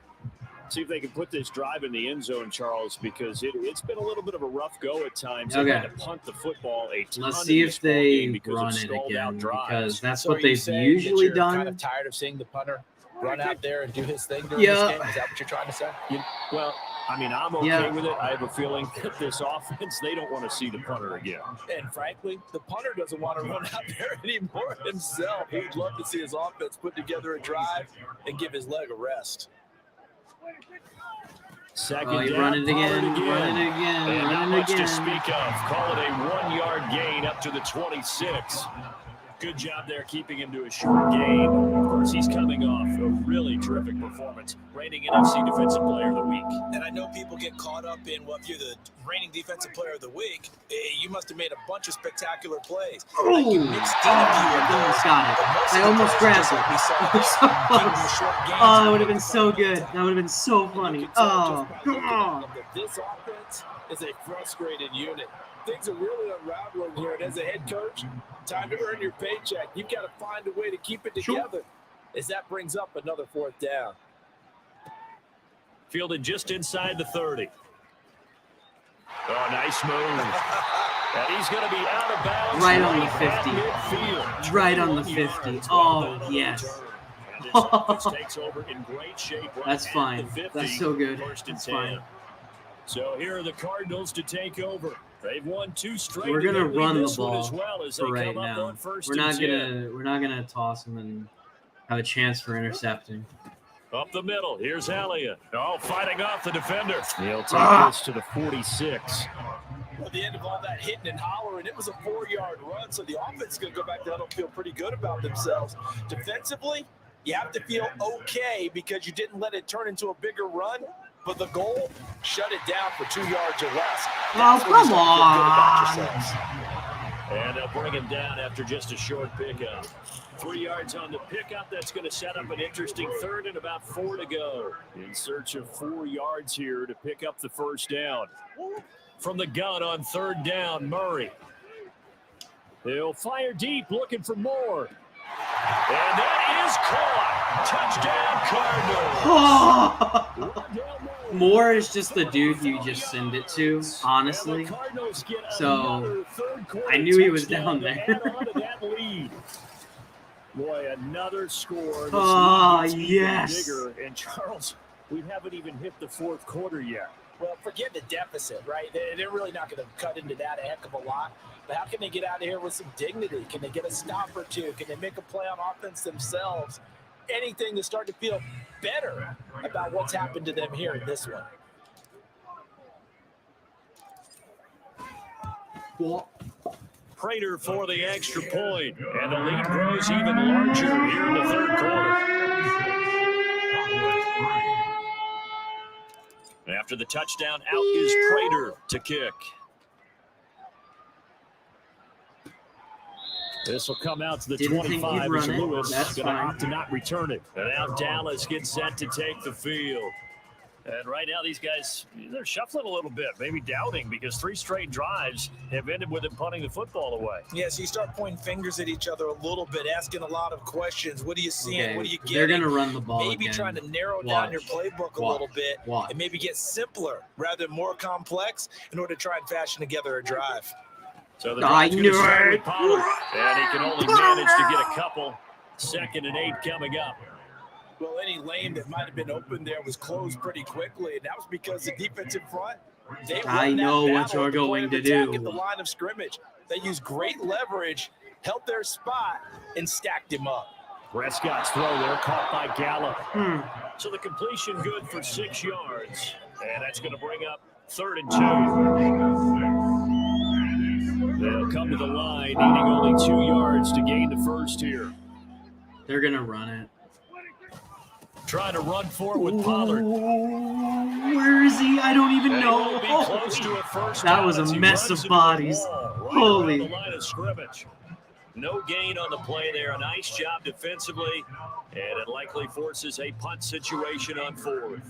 See if they can put this drive in the end zone, Charles, because it's been a little bit of a rough go at times. Okay. They had to punt the football a ton. Let's see if they because run of it stalled again, out drives. because that's So what are you they've saying usually that you're done. kind of tired of seeing the punter run out there and do his thing during this game? Is that what you're trying to say? Well, I mean, I'm okay with it. I have a feeling that this offense, they don't want to see the punter again. And frankly, the punter doesn't want to run out there anymore himself. He'd love to see his offense put together a drive and give his leg a rest. Second Oh, you down, run it again, Pollard run it again, And not run it much to again. speak of. Call it a 1-yard gain up to the 26. Good job there keeping him to a short gain. Of course, he's coming off a really terrific performance. Reigning NFC Defensive Player of the Week. And I know people get caught up in, well, if you're the reigning defensive player of the week, you must have made a bunch of spectacular plays. Oh, Like you mixed in a few of almost those, got it. but most I of the almost plays grabbed just it. like we saw It there, was so keeping close. the short gains Oh, it and would have been making so plays. good. That would have been so You funny. can tell Oh, just by come looking at on. them that this offense is a frustrated unit. Things are really unraveling here, and as a head coach, time to earn your paycheck. You've got to find a way to keep it together as that brings up another fourth down. Fielded just inside the 30. Oh, nice move. And he's going to be out of bounds. Right on the at 50. midfield. Right on the 21 50. yards. Oh, Well done on the yes. return. And this offense takes over in great shape right That's at fine. the 50, That's so good. First and That's 10. fine. So here are the Cardinals to take over. They've won 2 straight. We're gonna and they lead run the this one ball as well as for they right come up now. on first We're and 10. not gonna toss him and have a chance for intercepting. Up the middle. Here's Elliott. Oh, fighting off the defender. He'll take this to the 46. At the end of all that hitting and hollering, it was a 4-yard run, so the offense is going to go back there and feel pretty good about themselves. Defensively, you have to feel okay because you didn't let it turn into a bigger run, but the goal, shut it down for 2 yards or less. Oh, That's when you come start to feel good about on. yourselves. And they'll bring him down after just a short pickup. 3 yards on the pickup. That's going to set up an interesting third and about 4 to go. In search of 4 yards here to pick up the first down. From the gun on third down, Murray. They'll fire deep, looking for more. And that is caught. Touchdown, Cardinals. Moore is just the dude you just send it to, honestly. So, I knew he was down there. Boy, another score. Oh, yes. Bigger. And Charles, we haven't even hit the fourth quarter yet. Well, forget the deficit, right? They're really not going to cut into that a heck of a lot. But how can they get out of here with some dignity? Can they get a stop or two? Can they make a play on offense themselves? Anything to start to feel better about what's happened to them here in this one. Prater for the extra point, and the lead grows even larger here in the third quarter. After the touchdown, out is Prater to kick. This will come out to the Didn't think 25 he'd as run it. Lewis That's going to fine. opt to not return it. And now Dallas gets set to take the field. And right now, these guys, they're shuffling a little bit, maybe doubting, because 3 straight drives have ended with them punting the football away. Yeah, so you start pointing fingers at each other a little bit, asking a lot of questions. What are you seeing? Okay, What are you getting? they're gonna run the ball Maybe again. trying to narrow Watch. down your playbook a little bit Watch. and maybe get simpler rather than more complex in order to try and fashion together a drive. So the I drive's knew gonna start it. with Pollard, and he can only manage to get a couple. 2nd and 8 coming up. Well, any lane that might have been open there was closed pretty quickly, and that was because the defensive front, they I won that know what battle you're at the point going of to attack do. at the line of scrimmage. They used great leverage, held their spot, and stacked him up. Prescott's throw there caught by Gallup. So the completion good for 6 yards, and that's going to bring up 3rd and 2. They'll come to the line, needing only 2 yards to gain the first here. They're gonna run it. Trying to run for it with Pollard. Where is he? I don't even And he know. will be close to a first That down was a as he mess runs of into the bodies. wall right Holy. around the line of scrimmage. No gain on the play there. A nice job defensively, and it likely forces a punt situation on 4th.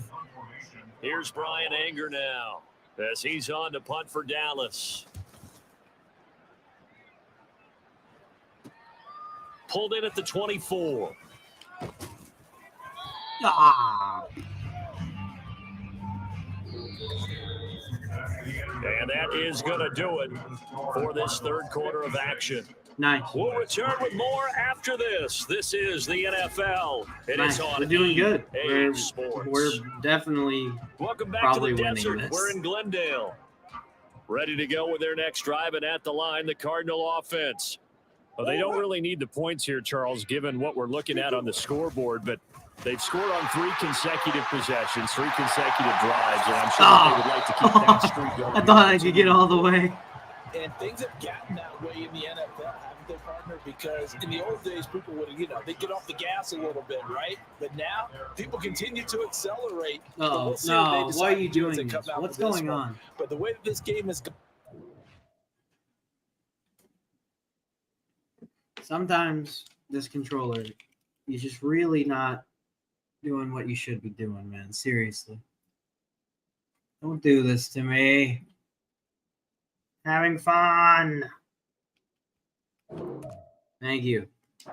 Here's Brian Anger now as he's on to punt for Dallas. Pulled in at the 24. Ah. And that is going to do it for this third quarter of action. Nice. We'll return with more after this. This is the NFL. It Nice. is on We're doing good. Sports. We're definitely Welcome back probably to the winning desert. this. We're in Glendale. Ready to go with their next drive, and at the line, the Cardinal offense. Well, they don't really need the points here, Charles, given what we're looking at on the scoreboard, but they've scored on 3 consecutive possessions, 3 consecutive drives, and I'm sure they would like to keep that streak going. I thought I could get all the way. And things have gotten that way in the NFL, haven't they, partner? Because in the old days, people would, they get off the gas a little bit, right? But now, people continue to accelerate. Oh, we'll no. Why are you doing this? What's going on? But the way that this game is... Sometimes this controller is just really not doing what you should be doing, man. Seriously. Don't do this to me. Having fun. Thank you. You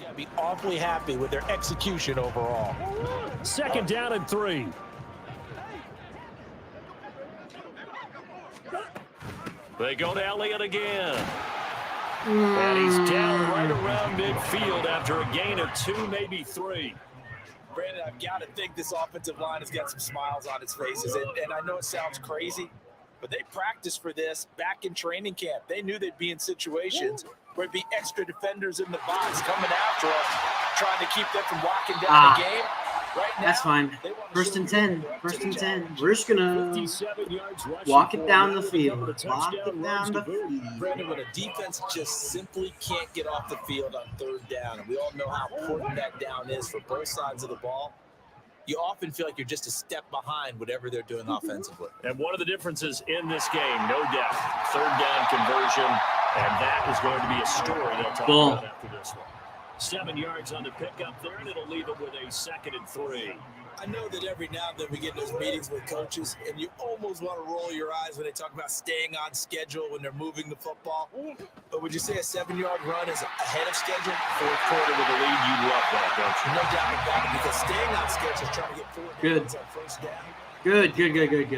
gotta be awfully happy with their execution overall. Second down and 3. They go to Elliott again. And he's down right around midfield after a gain of 2, maybe 3. Brandon, I've got to think this offensive line has got some smiles on its faces. And I know it sounds crazy, but they practiced for this back in training camp. They knew they'd be in situations where it'd be extra defenders in the box coming after them, trying to keep them from locking down the game. Right now, that's fine. First and 10. First and 10. We're just going to walk it down the field. Walk it down the field. Brandon, when a defense just simply can't get off the field on third down, and we all know how important that down is for both sides of the ball, you often feel like you're just a step behind whatever they're doing offensively. And one of the differences in this game, no doubt, third down conversion, and that is going to be a story they'll talk about after this one. 7 yards on the pickup there, and it'll leave it with a 2nd and 3. I know that every now and then we get in those meetings with coaches, and you almost want to roll your eyes when they talk about staying on schedule when they're moving the football. But would you say a 7-yard run is ahead of schedule? Fourth quarter with a lead, you love that, don't you? No doubt about it, because staying on schedule is trying to get 4 yards on first down. Good.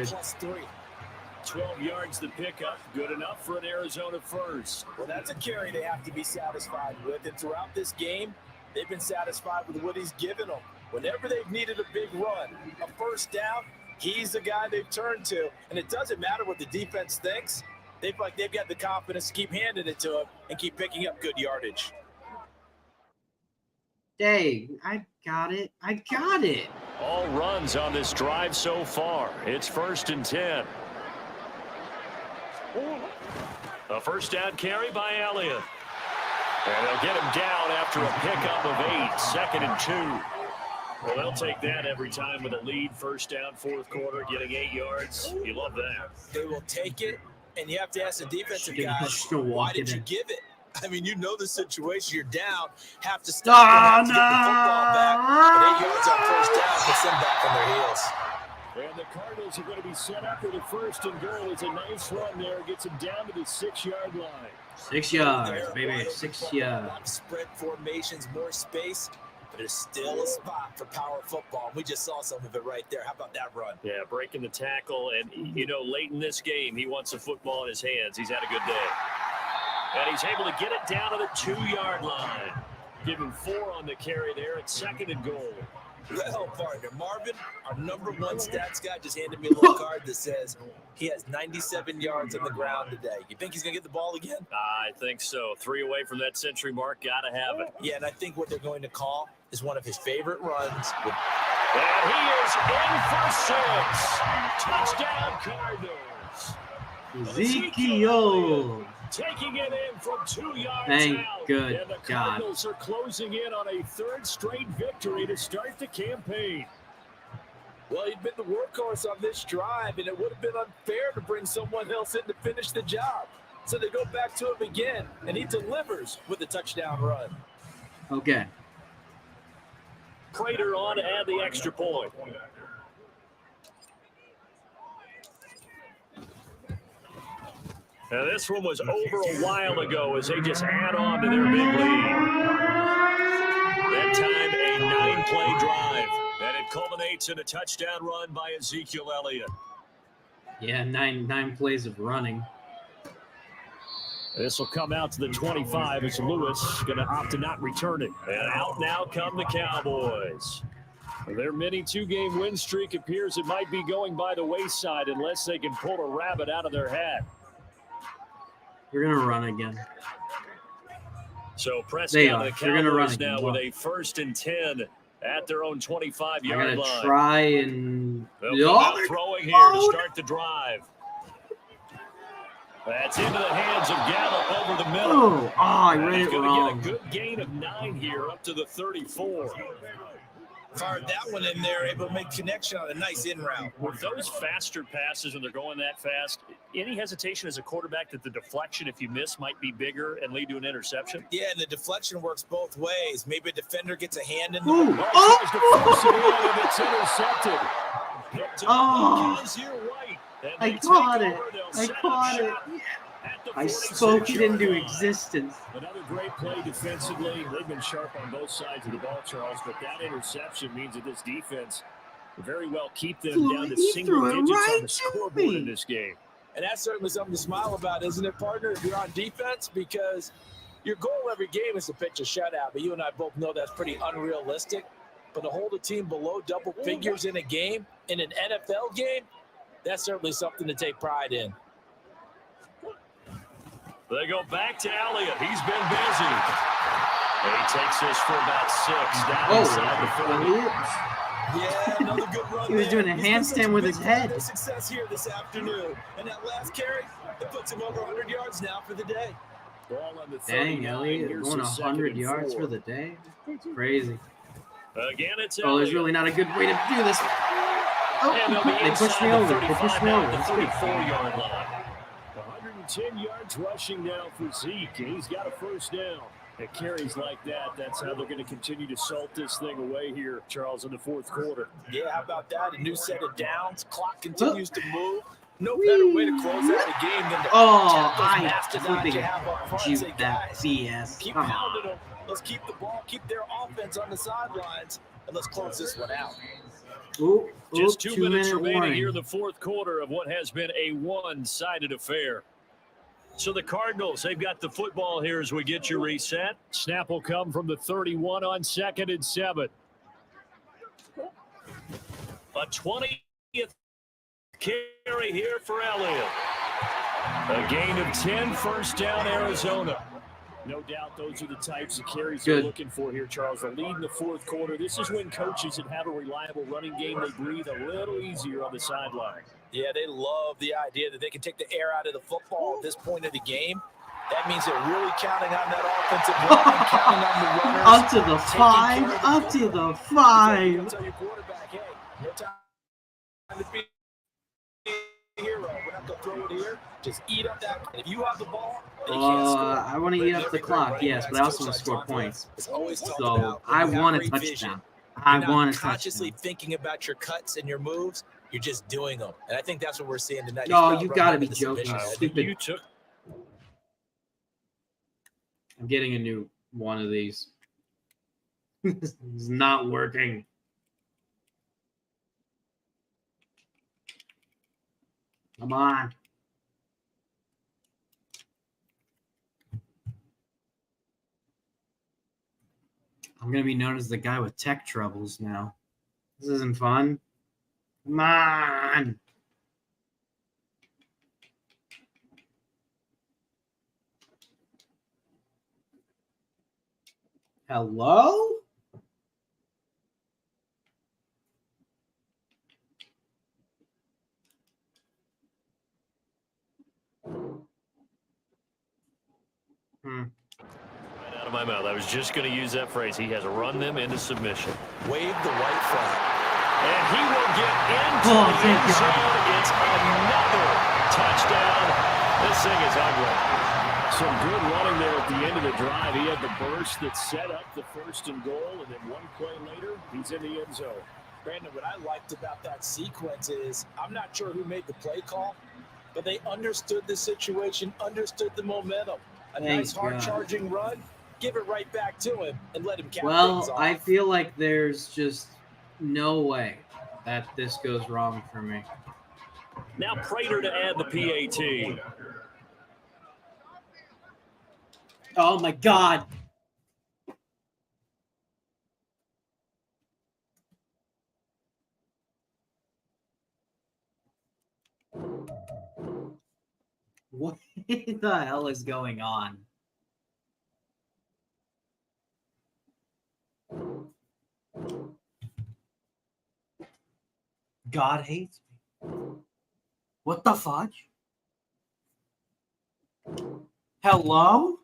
Plus 3. 12 yards to pick up, good enough for an Arizona first. Well, that's a carry they have to be satisfied with. And throughout this game, they've been satisfied with what he's given them. Whenever they've needed a big run, a first down, he's the guy they've turned to. And it doesn't matter what the defense thinks. They've got the confidence to keep handing it to him and keep picking up good yardage. Dang, I got it. All runs on this drive so far. It's 1st and 10. A first down carry by Elliott. And they'll get him down after a pickup of 8, 2nd and 2. Well, they'll take that every time with a lead. First down, fourth quarter, getting 8 yards. You love that. They will take it, and you have to ask the defensive guys, why did you give it? I mean, you know the situation. You're down. Have to stop. To get the football back. But 8 yards on first down puts them back on their heels. And the Cardinals are going to be set up with a 1st and goal. It's a nice run there. Gets them down to the 6-yard line. 6 yards, baby. 6 yards. Spread formations, more space. But there's still a spot for power football. We just saw some of it right there. How about that run? Yeah, breaking the tackle. And, late in this game, he wants the football in his hands. He's had a good day. And he's able to get it down to the 2-yard line. Give him 4 on the carry there at 2nd and goal. Well, partner, Marvin, our number 1 stats guy, just handed me a little card that says he has 97 yards on the ground today. You think he's going to get the ball again? I think so. 3 away from that century mark. Got to have it. Yeah, and I think what they're going to call is one of his favorite runs. And he is in for 6. Touchdown, Cardinals. Ezekiel. Taking it in from 2 yards Thank out. good and the God. Cardinals are closing in on a 3rd straight victory to start the campaign. Well, he'd been the workhorse on this drive, and it would have been unfair to bring someone else in to finish the job. So they go back to him again, and he delivers with a touchdown run. Okay. Prater on to add the extra point. Now this one was over a while ago as they just add on to their big lead. That time a 9-play drive, and it culminates in a touchdown run by Ezekiel Elliott. Yeah, nine plays of running. This will come out to the 25 as Lewis going to opt to not return it. And out now come the Cowboys. Their mini 2-game win streak appears it might be going by the wayside unless they can pull a rabbit out of their hat. You're going to run again. So Prescott and the Cowboys now with a 1st and 10 at their own 25-yard line. I'm going to try and... throwing here to start the drive. That's into the hands of Gallup over the middle. I read it wrong. Get a good gain of 9 here up to the 34. Fired that one in there, able to make connection on a nice in route. With those faster passes when they're going that fast, any hesitation as a quarterback that the deflection, if you miss, might be bigger and lead to an interception? Yeah, and the deflection works both ways. Maybe a defender gets a hand in the it's intercepted. I caught it. I spoke it into existence. Another great play defensively. They've been sharp on both sides of the ball, Charles, but that interception means that this defense will very well keep them down to single digits on the scoreboard in this game. And that's certainly something to smile about, isn't it, partner, if you're on defense? Because your goal every game is to pitch a shutout, but you and I both know that's pretty unrealistic. But to hold a team below double figures in a game, in an NFL game, that's certainly something to take pride in. They go back to Elliott. He's been busy. And he takes this for about 6 down inside the 40. Yeah, another good run. He was doing a handstand with his head. Success here this afternoon. And that last carry, it puts him over 100 yards now for the day. Dang, Elliott, going 100 yards for the day? It's crazy. Again, it's Elliott. There's really not a good way to do this. They pushed me over. They pushed me over. The 34-yard line. 110 yards rushing now for Zeke, and he's got a 1st down. It carries like that. That's how they're going to continue to salt this thing away here, Charles, in the 4th quarter. Yeah, how about that? A new set of downs. Clock continues to move. No better way to close out a game than to I flipping juke that BS. Keep pounding them. Let's keep the ball, keep their offense on the sidelines, and let's close this one out. Just 2 minutes remaining here in the 4th quarter of what has been a one-sided affair. So the Cardinals, they've got the football here as we get you reset. Snap will come from the 31 on 2nd and 7. A 20th carry here for Elliott. A gain of 10, 1st down, Arizona. No doubt those are the types of carries they're looking for here, Charles. The lead in the 4th quarter. This is when coaches that have a reliable running game, they breathe a little easier on the sideline. Yeah, they love the idea that they can take the air out of the football at this point of the game. That means they're really counting on that offensive line, counting on the runners. Up to the 5, up to the 5. Tell your quarterback, hey, no time to be a hero. We're not going to throw it here. Just eat up that. If you have the ball, I want to eat up the clock, yes, but I also want to score points. So I want a touchdown. I want a touchdown. Consciously thinking about your cuts and your moves. You're just doing them. And I think that's what we're seeing tonight. No, you got to be joking. Stupid. I'm getting a new one of these. This is not working. Come on. I'm going to be known as the guy with tech troubles now. This isn't fun. Come on. Hello? Right out of my mouth. I was just going to use that phrase. He has run them into submission. Wave the white flag. And he will get into the end zone. It's another touchdown. This thing is ugly. Some good running there at the end of the drive. He had the burst that set up the 1st and goal, and then one play later, he's in the end zone. Brandon, what I liked about that sequence is I'm not sure who made the play call, but they understood the situation, understood the momentum. A nice hard-charging run, give it right back to him, and let him count things off. I feel like there's just no way that this goes wrong for me. Now Prater to add the PAT. Oh, my God. What the hell is going on? God hates me. What the fudge? Hello?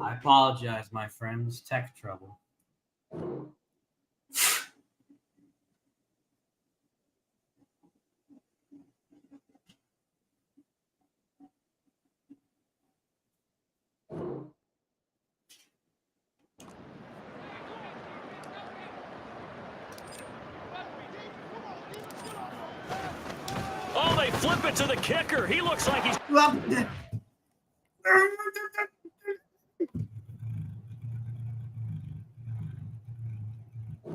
I apologize, my friends. Tech trouble. Oh, they flip it to the kicker. He looks like he's...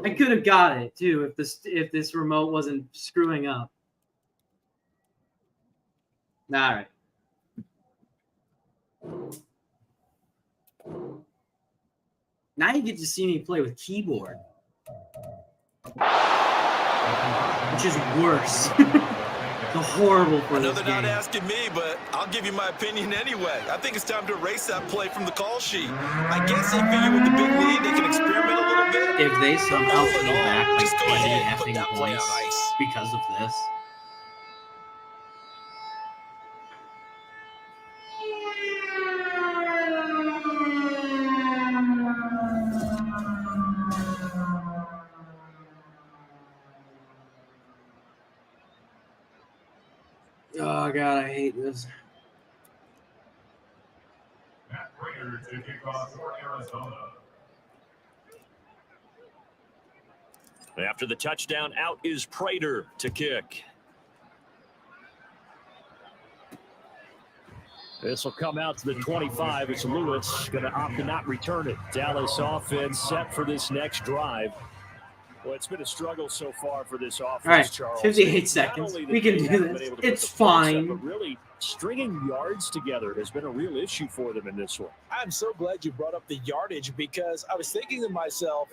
I could have got it too if this remote wasn't screwing up. All right. Now you get to see me play with keyboard, which is worse. The horrible for I know this they're game. not asking me, but I'll give you my opinion anyway. I think it's time to erase that play from the call sheet. I guess they figure with the big lead, they can experiment a little bit. If they somehow All in pull all, back like just go 20 ahead and put effing that play on points ice. because of this. Oh, God, I hate this. Matt Prater to kick off for Arizona. After the touchdown, out is Prater to kick. This will come out to the 25. It's Lewis going to opt to not return it. Dallas offense set for this next drive. Well, it's been a struggle so far for this offense, All right, Charles. 58 seconds. We can do this. It's fine. But really, stringing yards together has been a real issue for them in this one. I'm so glad you brought up the yardage because I was thinking to myself,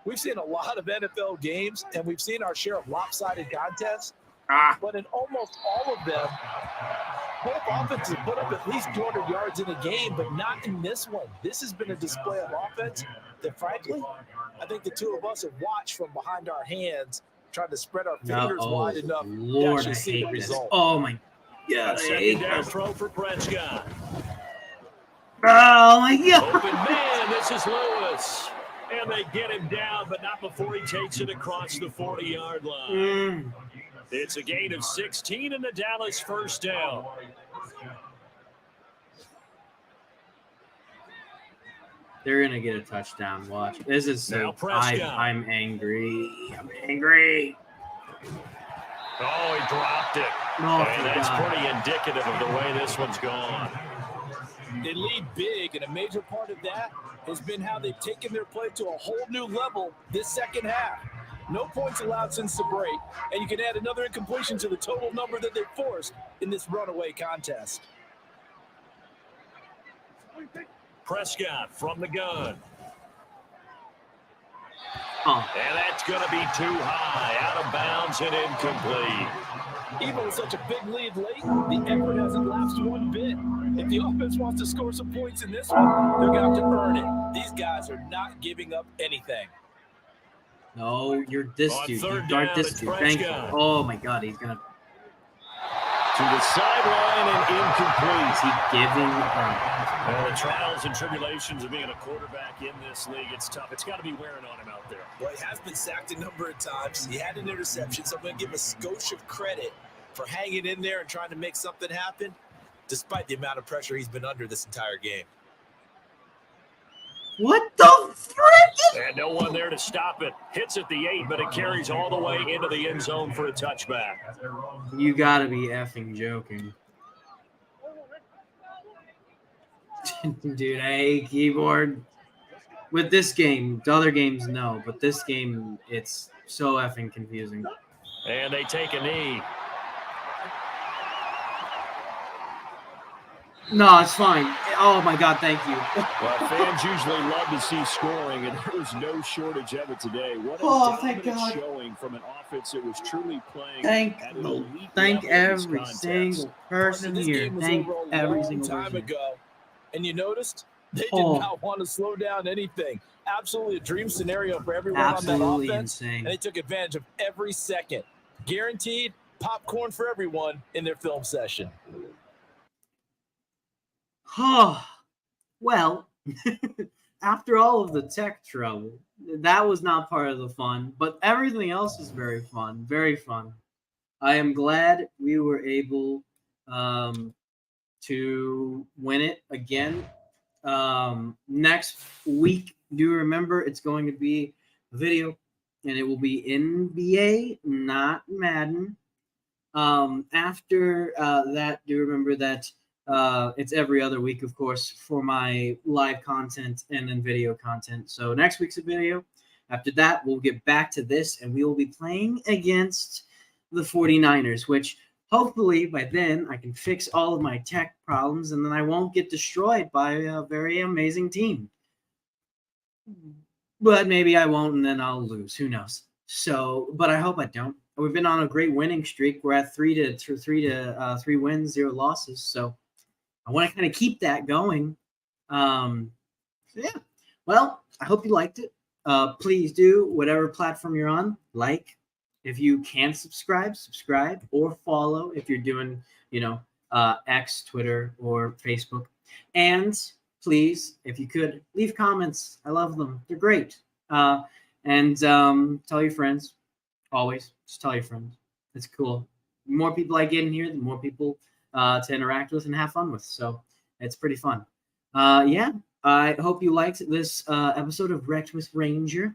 we've seen a lot of NFL games and we've seen our share of lopsided contests, but in almost all of them, both offenses put up at least 200 yards in a game, but not in this one. This has been a display of offense that, frankly, I think the two of us have watched from behind our hands, trying to spread our fingers wide enough to actually see the result. Oh, my God. Second down throw for Prescott. Oh, my God. Open man, this is Lewis. And they get him down, but not before he takes it across the 40-yard line. It's a gain of 16 in the Dallas first down. They're going to get a touchdown. Watch. This is so... I'm angry. I'm angry. Oh, he dropped it. Oh, and that's pretty indicative of the way this one's gone. They lead big, and a major part of that has been how they've taken their play to a whole new level this second half. No points allowed since the break, and you can add another incompletion to the total number that they've forced in this runaway contest. Prescott from the gun. Oh. And that's going to be too high, out of bounds and incomplete. Even with such a big lead late, the effort hasn't lapsed one bit. If the offense wants to score some points in this one, they're going to have to earn it. These guys are not giving up anything. No, you're this dude. You aren't this dude. Thank you. Oh, my God. He's going to... To the sideline and incomplete. Is he giving Well, the trials and tribulations of being a quarterback in this league, it's tough. It's got to be wearing on him out there. Well, he has been sacked a number of times. He had an interception, so I'm going to give him a skosh of credit for hanging in there and trying to make something happen, despite the amount of pressure he's been under this entire game. What the frick? And no one there to stop it. Hits at the 8, but it carries all the way into the end zone for a touchback. You gotta be effing joking. Dude, I hate keyboard. With this game, the other games, no. But this game, it's so effing confusing. And they take a knee. No, it's fine. Oh, my God, thank you. Well, fans usually love to see scoring, and there was no shortage of it today. What a Thank dominant God. showing from an offense that was truly playing Thank at an elite Thank level in this every contest. single person This here. game was Thank over a every long single time person. ago, and you noticed they did Oh. not want to slow down anything. Absolutely a dream scenario for everyone Absolutely on that offense, insane. and they took advantage of every second. Guaranteed popcorn for everyone in their film session. Oh, well, after all of the tech trouble, that was not part of the fun, but everything else is very fun. Very fun. I am glad we were able to win it again. Next week, do remember it's going to be a video, and it will be NBA, not Madden. After that, do remember that it's every other week, of course, for my live content and then video content. So next week's a video. After that, we'll get back to this, and we will be playing against the 49ers, which hopefully by then I can fix all of my tech problems, and then I won't get destroyed by a very amazing team. But maybe I won't, and then I'll lose. Who knows? So, but I hope I don't. We've been on a great winning streak. We're at three wins, 0 losses. So I want to kind of keep that going. So yeah. Well, I hope you liked it. Please do whatever platform you're on. Like, if you can subscribe, or follow if you're doing, X, Twitter, or Facebook. And please, if you could, leave comments. I love them. They're great. And tell your friends. Always, just tell your friends. It's cool. The more people I get in here, the more people to interact with and have fun with. So it's pretty fun. Yeah, I hope you liked this episode of Rekt with Ranger.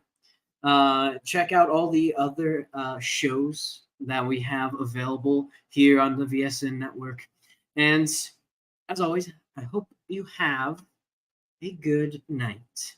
Check out all the other shows that we have available here on the VSN network. And as always, I hope you have a good night.